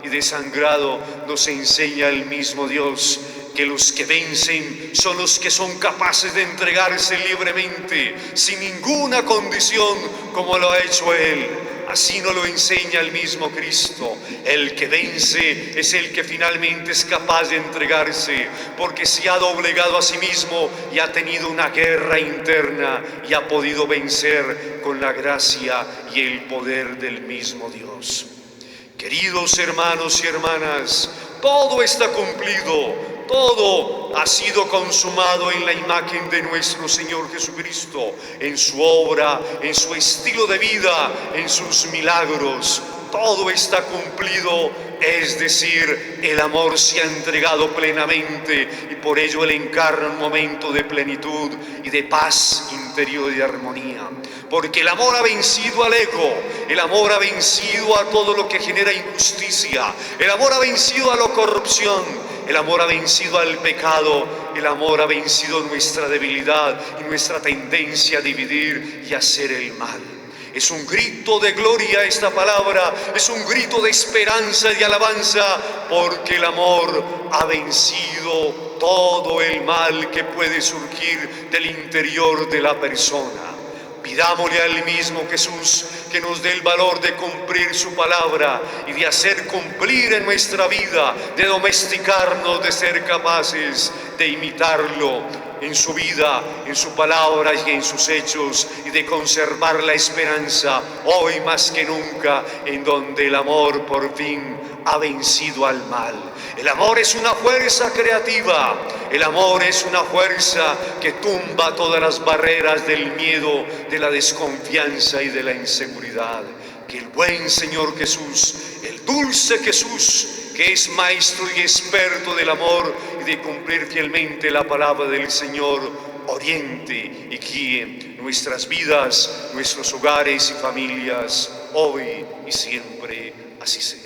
y desangrado nos enseña el mismo Dios que los que vencen son los que son capaces de entregarse libremente, sin ninguna condición, como lo ha hecho Él. Así nos lo enseña el mismo Cristo. El que vence es el que finalmente es capaz de entregarse, porque se ha doblegado a sí mismo y ha tenido una guerra interna y ha podido vencer con la gracia y el poder del mismo Dios. Queridos hermanos y hermanas, todo está cumplido, todo ha sido consumado en la imagen de nuestro Señor Jesucristo, en su obra, en su estilo de vida, en sus milagros. Todo está cumplido, es decir, el amor se ha entregado plenamente y por ello Él encarna un momento de plenitud y de paz interior y de armonía. Porque el amor ha vencido al ego, el amor ha vencido a todo lo que genera injusticia, el amor ha vencido a la corrupción, el amor ha vencido al pecado, el amor ha vencido nuestra debilidad y nuestra tendencia a dividir y a hacer el mal. Es un grito de gloria esta palabra, es un grito de esperanza y de alabanza, porque el amor ha vencido todo el mal que puede surgir del interior de la persona. Pidámosle al mismo Jesús que nos dé el valor de cumplir su palabra y de hacer cumplir en nuestra vida, de domesticarnos, de ser capaces de imitarlo en su vida, en su palabra y en sus hechos, y de conservar la esperanza hoy más que nunca, en donde el amor por fin ha vencido al mal. El amor es una fuerza creativa, el amor es una fuerza que tumba todas las barreras del miedo, de la desconfianza y de la inseguridad. Que el buen Señor Jesús, el dulce Jesús, que es maestro y experto del amor y de cumplir fielmente la palabra del Señor, oriente y guíe nuestras vidas, nuestros hogares y familias, hoy y siempre, así sea.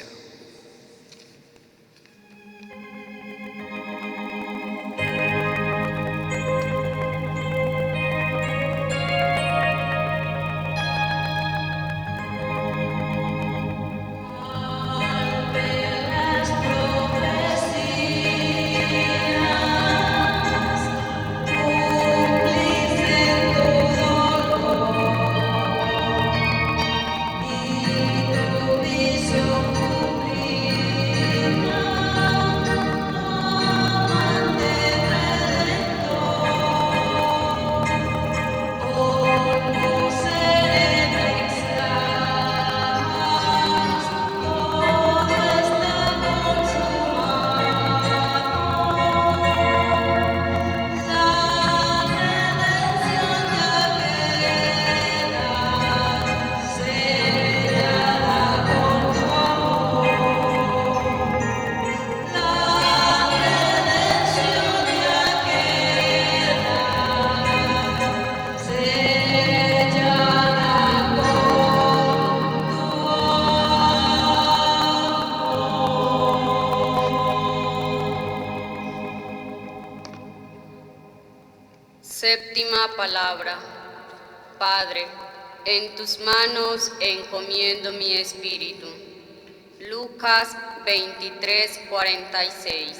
Séptima palabra. Padre, en tus manos encomiendo mi espíritu. Lucas 23:46.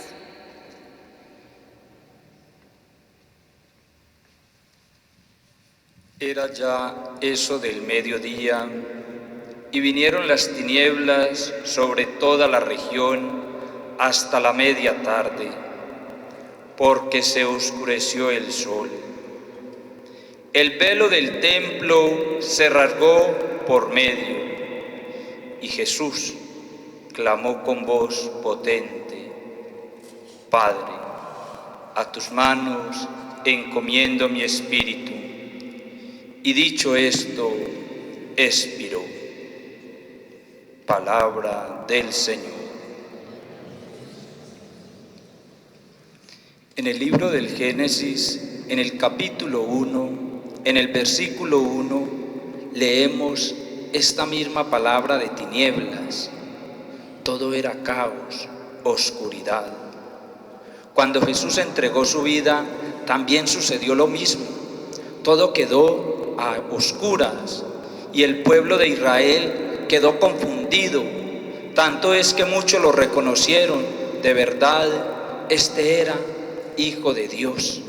Era ya eso del mediodía, y vinieron las tinieblas sobre toda la región hasta la media tarde, porque se oscureció el sol. El velo del templo se rasgó por medio, y Jesús clamó con voz potente: Padre, a tus manos encomiendo mi espíritu. Y dicho esto, expiró. Palabra del Señor. En el libro del Génesis, en el capítulo 1, en el versículo 1, leemos esta misma palabra de tinieblas. Todo era caos, oscuridad. Cuando Jesús entregó su vida, también sucedió lo mismo. Todo quedó a oscuras y el pueblo de Israel quedó confundido. Tanto es que muchos lo reconocieron. De verdad, este era Hijo de Dios.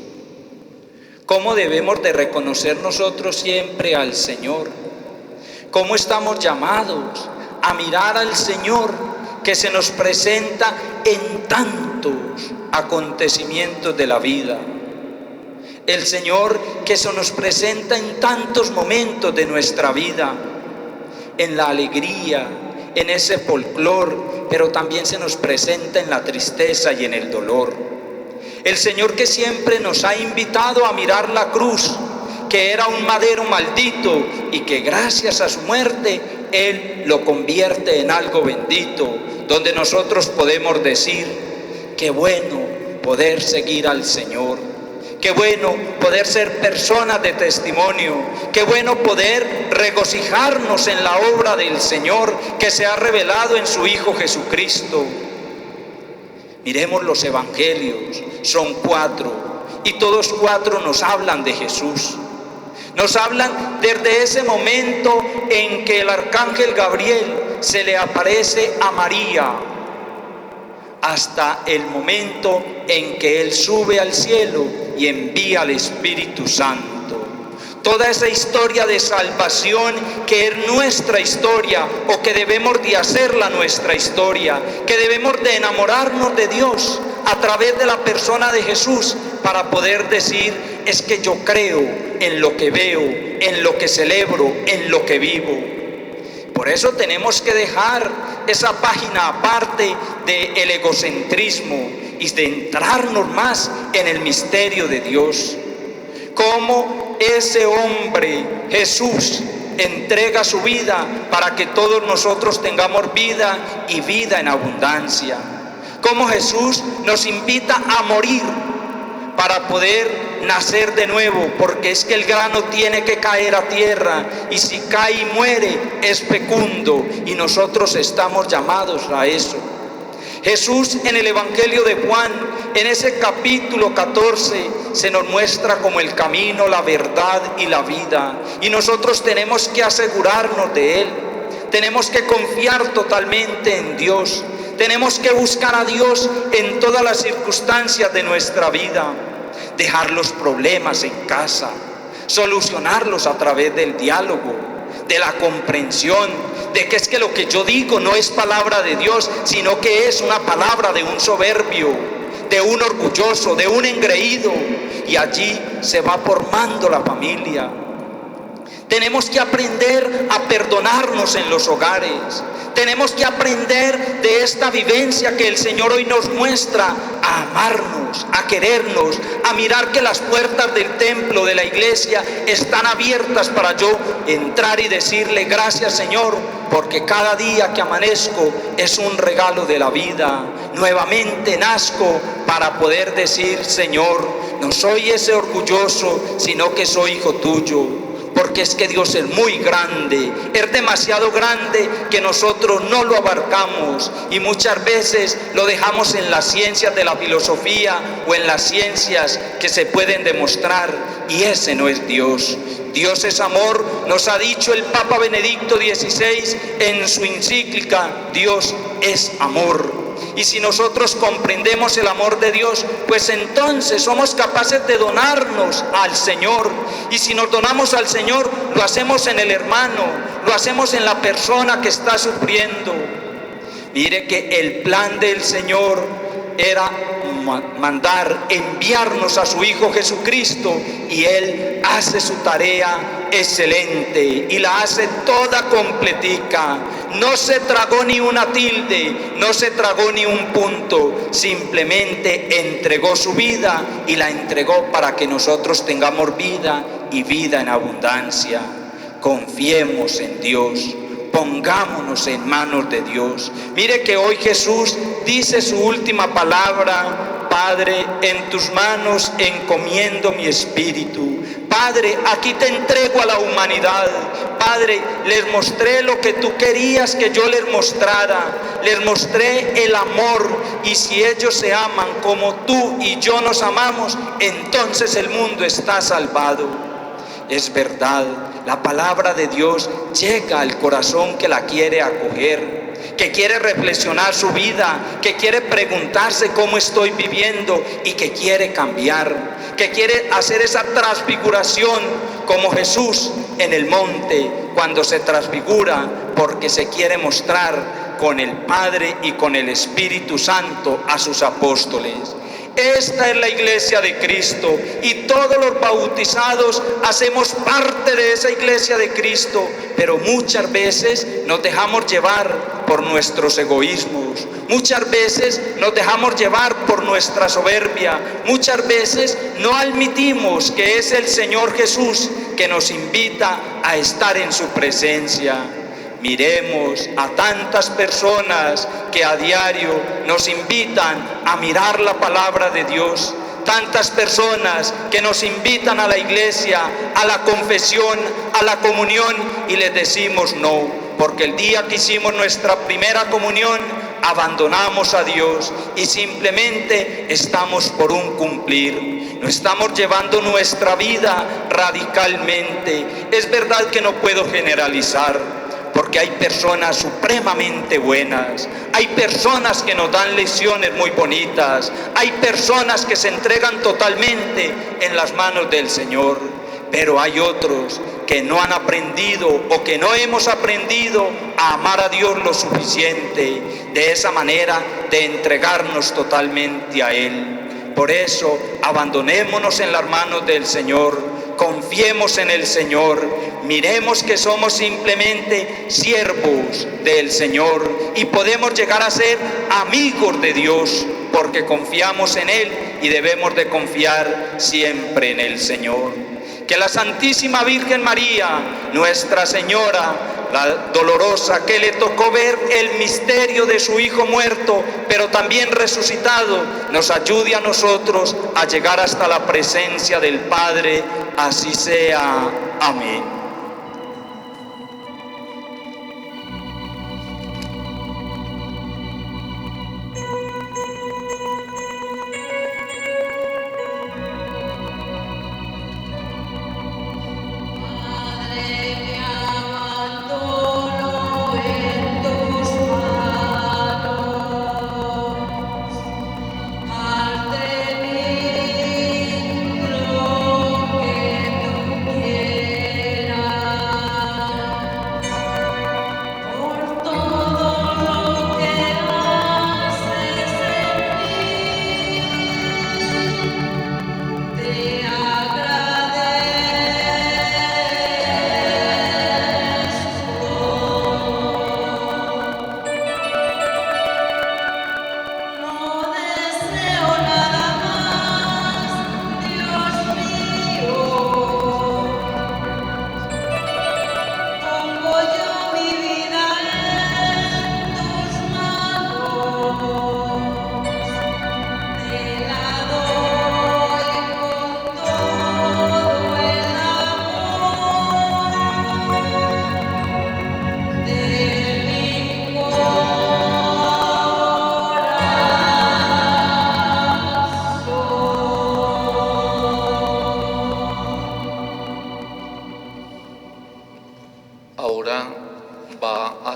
¿Cómo debemos de reconocer nosotros siempre al Señor? ¿Cómo estamos llamados a mirar al Señor que se nos presenta en tantos acontecimientos de la vida? El Señor que se nos presenta en tantos momentos de nuestra vida, en la alegría, en ese folclor, pero también se nos presenta en la tristeza y en el dolor. El Señor que siempre nos ha invitado a mirar la cruz, que era un madero maldito y que gracias a su muerte Él lo convierte en algo bendito, donde nosotros podemos decir: qué bueno poder seguir al Señor, qué bueno poder ser personas de testimonio, qué bueno poder regocijarnos en la obra del Señor que se ha revelado en su Hijo Jesucristo. Miremos los evangelios, son 4, y todos 4 nos hablan de Jesús. Nos hablan desde ese momento en que el arcángel Gabriel se le aparece a María, hasta el momento en que Él sube al cielo y envía al Espíritu Santo. Toda esa historia de salvación que es nuestra historia, o que debemos de hacerla nuestra historia, que debemos de enamorarnos de Dios a través de la persona de Jesús, para poder decir: es que yo creo en lo que veo, en lo que celebro, en lo que vivo. Por eso tenemos que dejar esa página aparte del egocentrismo y de entrarnos más en el misterio de Dios. Cómo ese hombre, Jesús, entrega su vida para que todos nosotros tengamos vida y vida en abundancia. Cómo Jesús nos invita a morir para poder nacer de nuevo, porque es que el grano tiene que caer a tierra, y si cae y muere es fecundo, y nosotros estamos llamados a eso. Jesús en el Evangelio de Juan, en ese capítulo 14, se nos muestra como el camino, la verdad y la vida, y nosotros tenemos que asegurarnos de Él. Tenemos que confiar totalmente en Dios. Tenemos que buscar a Dios en todas las circunstancias de nuestra vida. Dejar los problemas en casa, solucionarlos a través del diálogo, de la comprensión, de que es que lo que yo digo no es palabra de Dios, sino que es una palabra de un soberbio, de un orgulloso, de un engreído, y allí se va formando la familia. Tenemos que aprender a perdonarnos en los hogares. Tenemos que aprender de esta vivencia que el Señor hoy nos muestra, a amarnos, a querernos, a mirar que las puertas del templo, de la iglesia, están abiertas para yo entrar y decirle: gracias, Señor, porque cada día que amanezco es un regalo de la vida. Nuevamente nazco para poder decir: Señor, no soy ese orgulloso, sino que soy hijo tuyo. Porque es que Dios es muy grande, es demasiado grande que nosotros no lo abarcamos, y muchas veces lo dejamos en las ciencias de la filosofía o en las ciencias que se pueden demostrar, y ese no es Dios. Dios es amor, nos ha dicho el Papa Benedicto XVI en su encíclica: Dios es amor. Y si nosotros comprendemos el amor de Dios, pues entonces somos capaces de donarnos al Señor. Y si nos donamos al Señor, lo hacemos en el hermano, lo hacemos en la persona que está sufriendo. Mire que el plan del Señor era enviarnos a su Hijo Jesucristo, y Él hace su tarea excelente y la hace toda completica. No se tragó ni una tilde, no se tragó ni un punto, simplemente entregó su vida, y la entregó para que nosotros tengamos vida y vida en abundancia. Confiemos en Dios. Pongámonos en manos de Dios. Mire que hoy Jesús dice su última palabra: Padre, en tus manos encomiendo mi espíritu. Padre, aquí te entrego a la humanidad. Padre, les mostré lo que tú querías que yo les mostrara. Les mostré el amor, y si ellos se aman como tú y yo nos amamos, entonces el mundo está salvado. Es verdad, la palabra de Dios llega al corazón que la quiere acoger, que quiere reflexionar su vida, que quiere preguntarse cómo estoy viviendo y que quiere cambiar, que quiere hacer esa transfiguración como Jesús en el monte cuando se transfigura, porque se quiere mostrar con el Padre y con el Espíritu Santo a sus apóstoles. Esta es la iglesia de Cristo, y todos los bautizados hacemos parte de esa iglesia de Cristo, pero muchas veces nos dejamos llevar por nuestros egoísmos. Muchas veces nos dejamos llevar por nuestra soberbia. Muchas veces no admitimos que es el Señor Jesús que nos invita a estar en su presencia. Miremos a tantas personas que a diario nos invitan a mirar la palabra de Dios. Tantas personas que nos invitan a la iglesia, a la confesión, a la comunión, y les decimos no, porque el día que hicimos nuestra primera comunión abandonamos a Dios y simplemente estamos por un cumplir. No estamos llevando nuestra vida radicalmente. Es verdad que no puedo generalizar, porque hay personas supremamente buenas, hay personas que nos dan lecciones muy bonitas, hay personas que se entregan totalmente en las manos del Señor, pero hay otros que no han aprendido o que no hemos aprendido a amar a Dios lo suficiente, de esa manera de entregarnos totalmente a Él. Por eso, abandonémonos en las manos del Señor, confiemos en el Señor, miremos que somos simplemente siervos del Señor y podemos llegar a ser amigos de Dios, porque confiamos en Él y debemos de confiar siempre en el Señor. Que la Santísima Virgen María, Nuestra Señora, la dolorosa, que le tocó ver el misterio de su Hijo muerto, pero también resucitado, nos ayude a nosotros a llegar hasta la presencia del Padre. Así sea. Amén.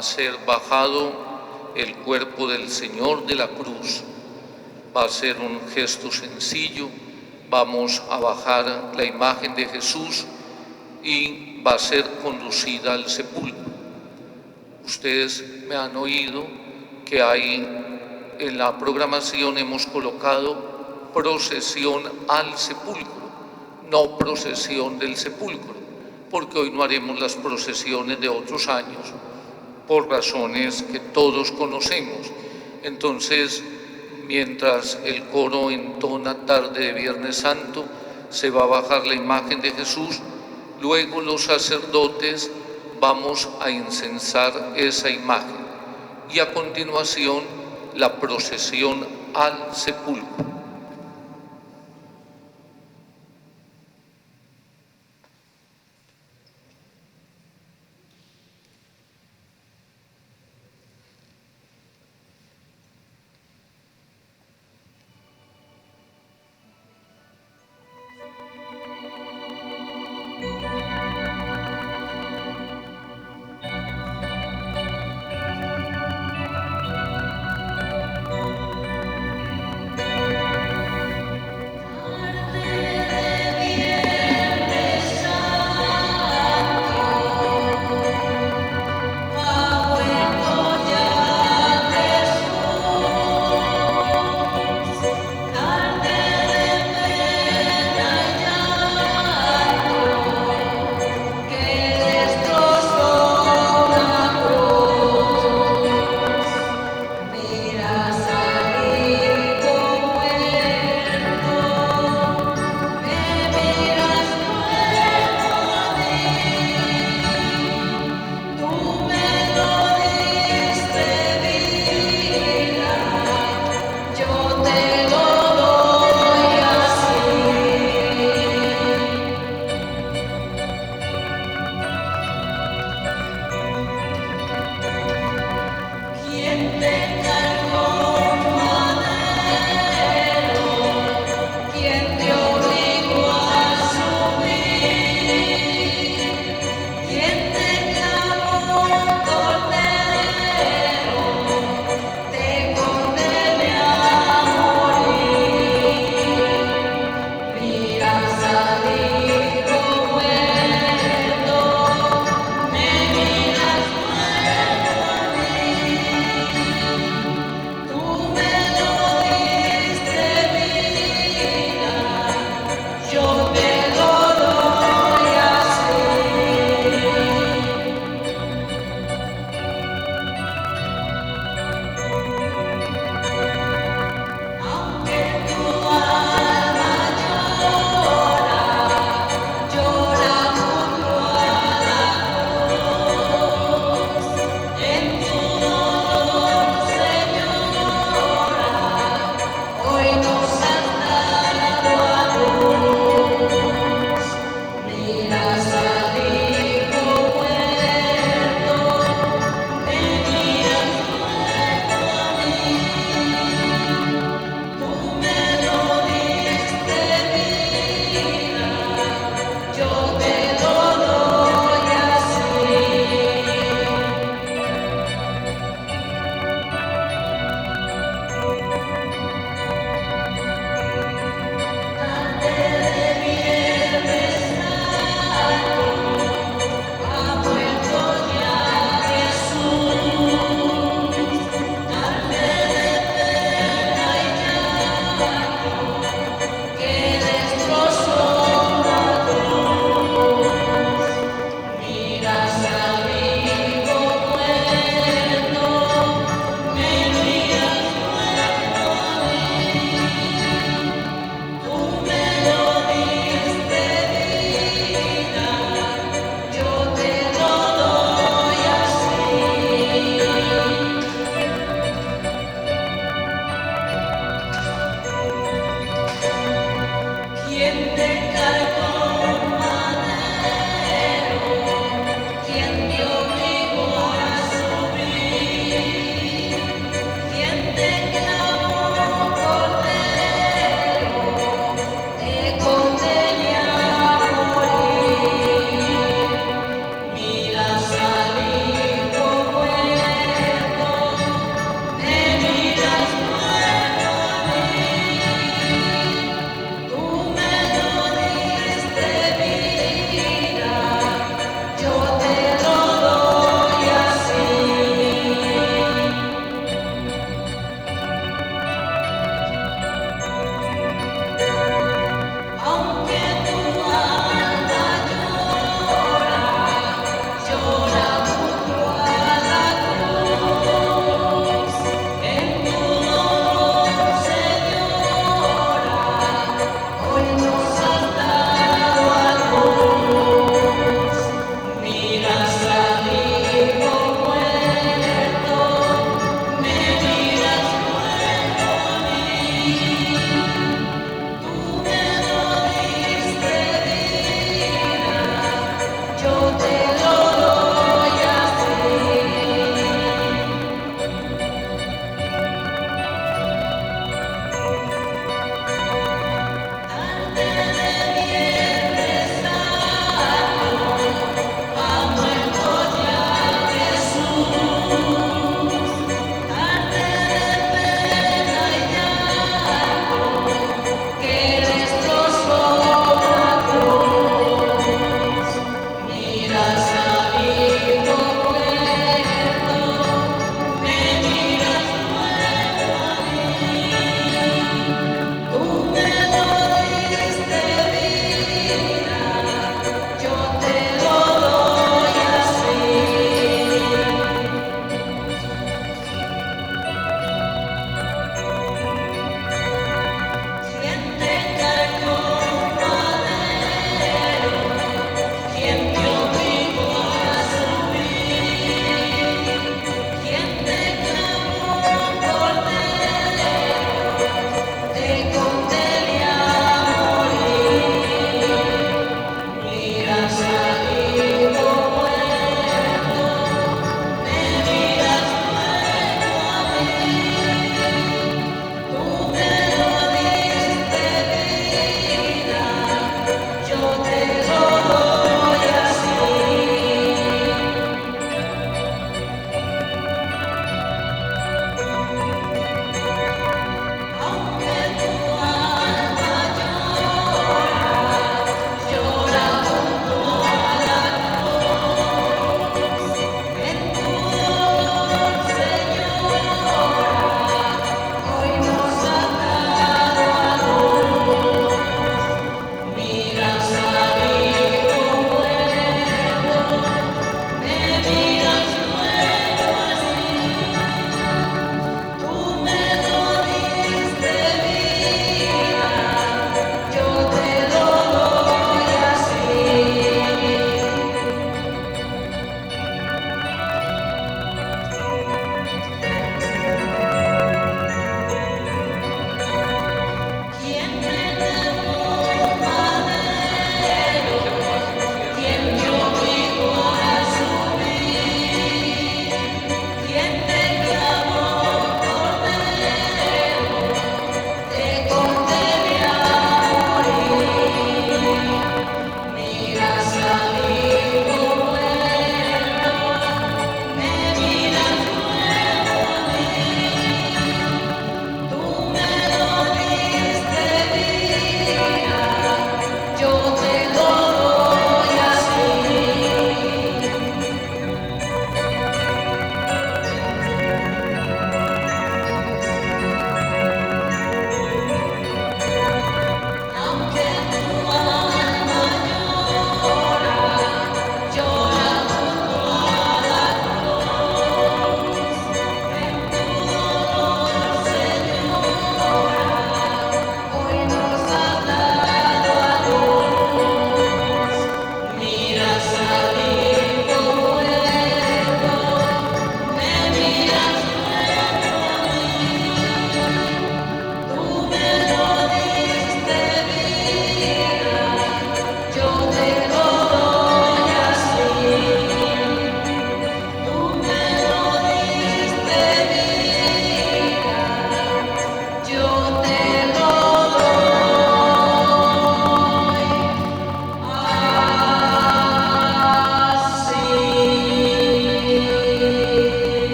Ser bajado el cuerpo del Señor de la cruz. Va a ser un gesto sencillo. Vamos a bajar la imagen de Jesús y va a ser conducida al sepulcro. Ustedes me han oído que en la programación hemos colocado procesión al sepulcro, no procesión del sepulcro, porque hoy no haremos las procesiones de otros años, por razones que todos conocemos. Entonces, mientras el coro entona tarde de Viernes Santo, se va a bajar la imagen de Jesús, luego los sacerdotes vamos a incensar esa imagen y a continuación la procesión al sepulcro.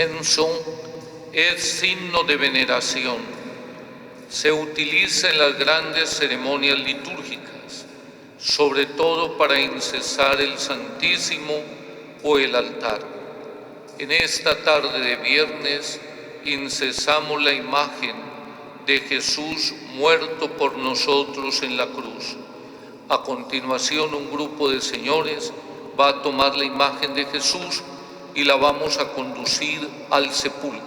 incienso es signo de veneración. Se utiliza en las grandes ceremonias litúrgicas, sobre todo para incensar el Santísimo o el altar. En esta tarde de viernes incensamos la imagen de Jesús muerto por nosotros en la cruz. A continuación, un grupo de señores va a tomar la imagen de Jesús y la vamos a conducir al sepulcro.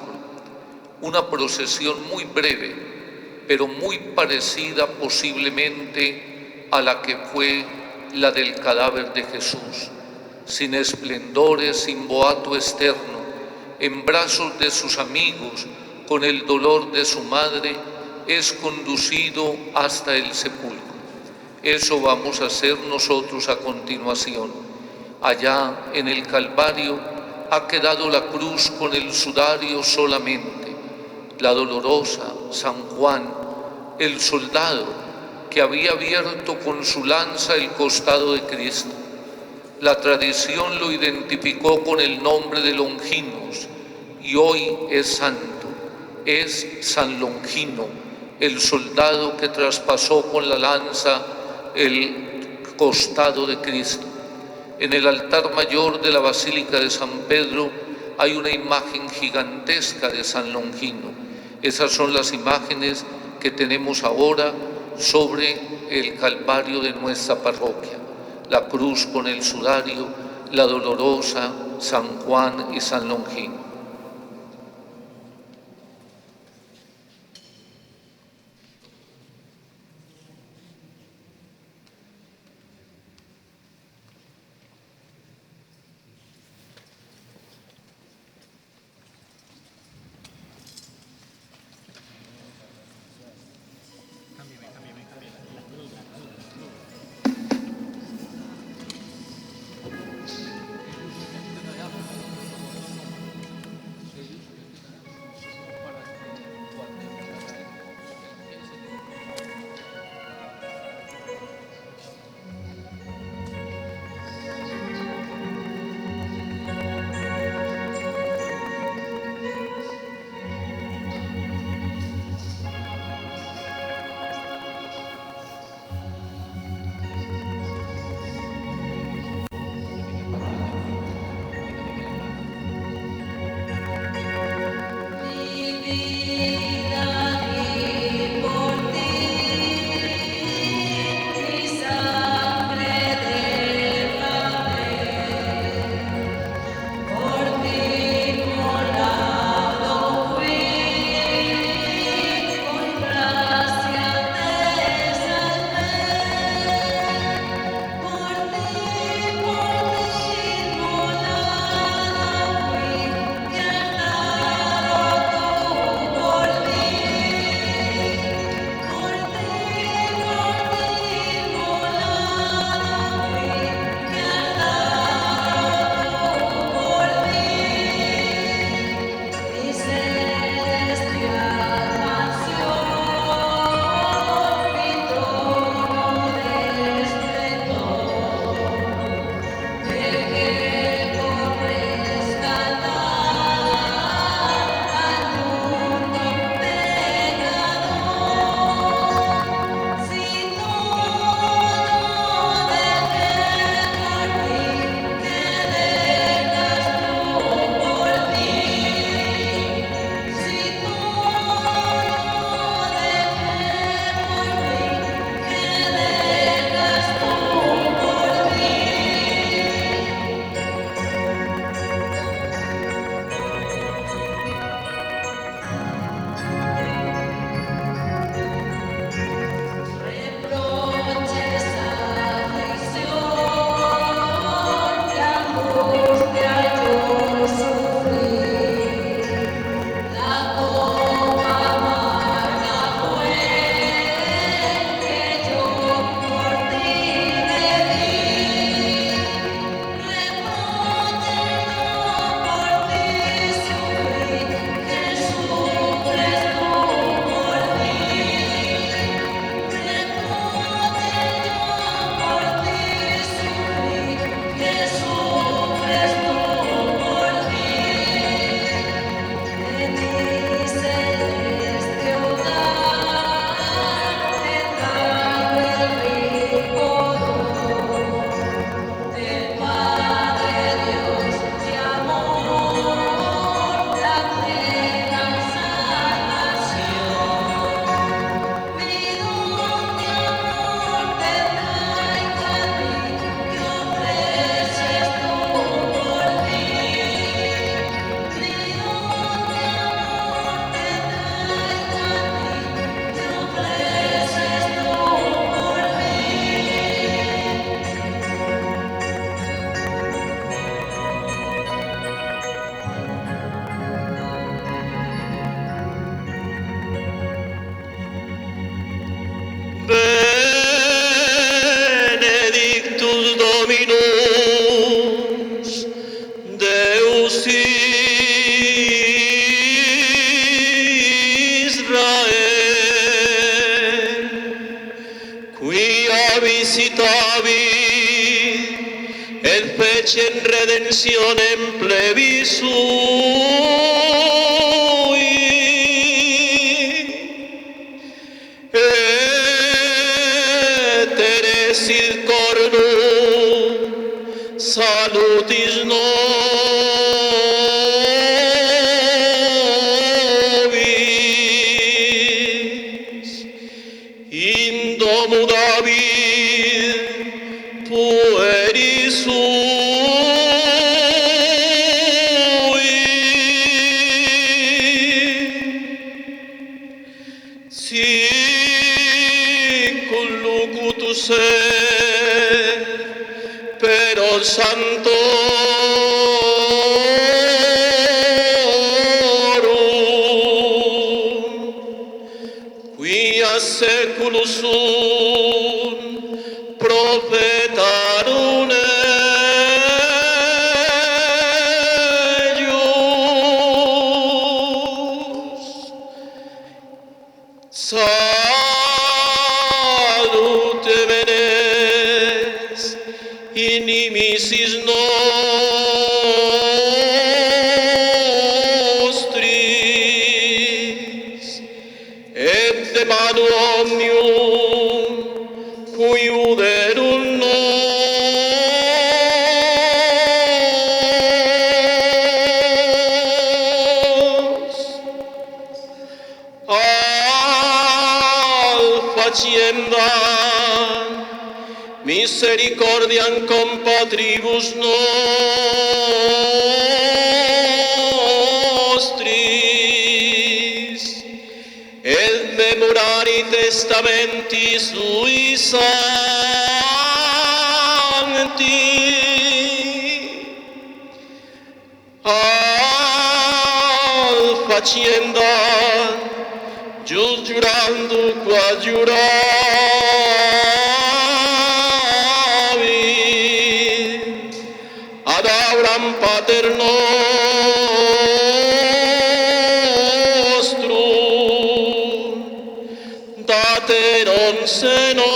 Una procesión muy breve, pero muy parecida posiblemente a la que fue la del cadáver de Jesús, sin esplendores, sin boato externo, en brazos de sus amigos, con el dolor de su madre, es conducido hasta el sepulcro. Eso vamos a hacer nosotros a continuación. Allá en el Calvario ha quedado la cruz con el sudario solamente, la dolorosa San Juan, el soldado que había abierto con su lanza el costado de Cristo. La tradición lo identificó con el nombre de Longinos y hoy es santo, es San Longino, el soldado que traspasó con la lanza el costado de Cristo. En el altar mayor de la Basílica de San Pedro hay una imagen gigantesca de San Longino. Esas son las imágenes que tenemos ahora sobre el Calvario de nuestra parroquia. La cruz con el sudario, la dolorosa, San Juan y San Longino. et fecem redemptionem plebis sui, et eresit cornum salutis nobis, in domu David pueri sui, sic locutus est per Sanctorum, quia seculus sunt profetarum eius. Salute menes inimicis nostris, et de manu omnium cuiuderum nos, al faciendam misericordiam compatribus nostris, et memorari testamenti sui sancti, al faciendam jus jurando qua juravi, ad Abraham pater nostrum, date non se nobis,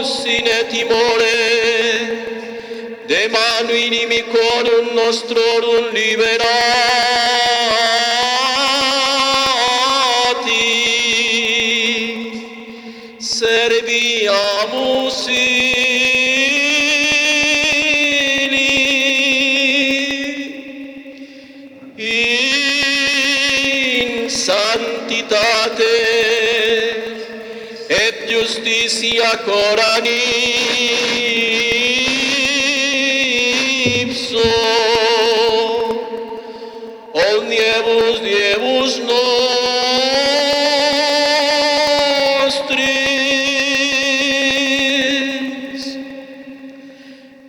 sine timore de manu inimicorum nostrorum liberati, serviamus illi in sanctitate et justitia corani ipso, omniebus diebus nostris,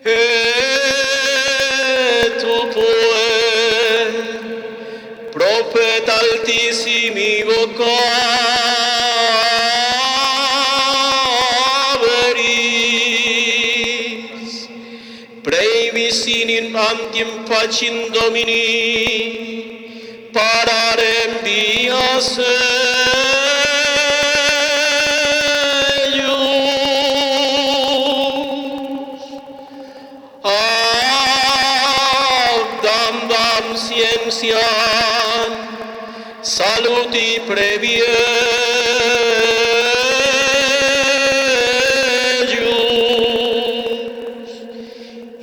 et tu puer profeta altissimi vocaveris, premis in antiem facin Domini, pararem vias eius, audam scientiam saluti previegius,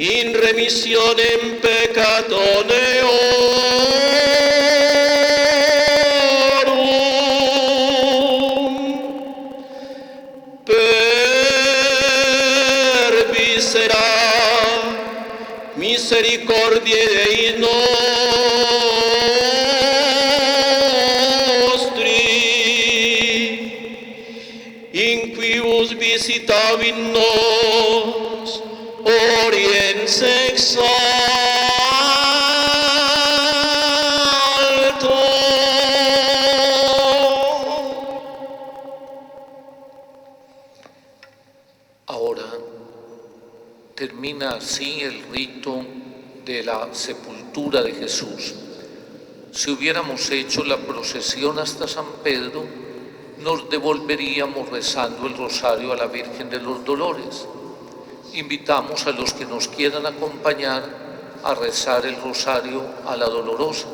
in remissionem peccatoreorum, per viscera misericordiae Dei nostri, in quius visitavit nos oriens exalto. Ahora termina así el rito de la sepultura de Jesús. Si hubiéramos hecho la procesión hasta San Pedro, nos devolveríamos rezando el rosario a la Virgen de los Dolores. Invitamos a los que nos quieran acompañar a rezar el rosario a la Dolorosa,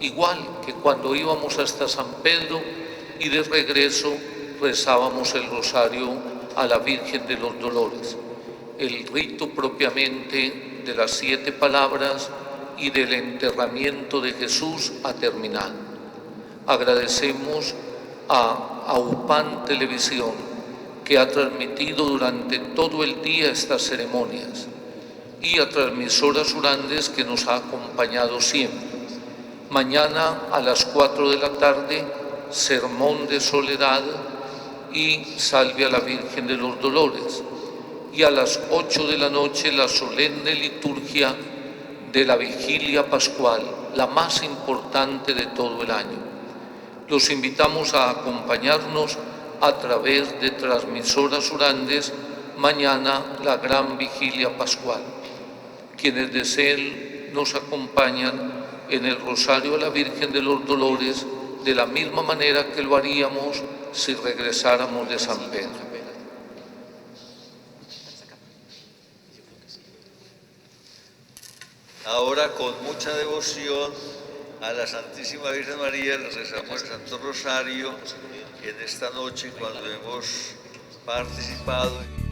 igual que cuando íbamos hasta San Pedro y de regreso rezábamos el rosario a la Virgen de los Dolores. El rito propiamente de las 7 palabras y del enterramiento de Jesús ha terminado. Agradecemos a AUPAN Televisión, que ha transmitido durante todo el día estas ceremonias, y a Transmisoras Urandes, que nos ha acompañado siempre. Mañana a las 4 de la tarde, Sermón de Soledad y Salve a la Virgen de los Dolores. Y a las 8 de la noche, la solemne liturgia de la Vigilia Pascual, la más importante de todo el año. Los invitamos a acompañarnos a través de Transmisoras Urandes mañana la gran Vigilia Pascual. Quienes deseen nos acompañan en el Rosario a la Virgen de los Dolores de la misma manera que lo haríamos si regresáramos de San Pedro. Ahora, con mucha devoción a la Santísima Virgen María, le rezamos el Santo Rosario en esta noche cuando hemos participado.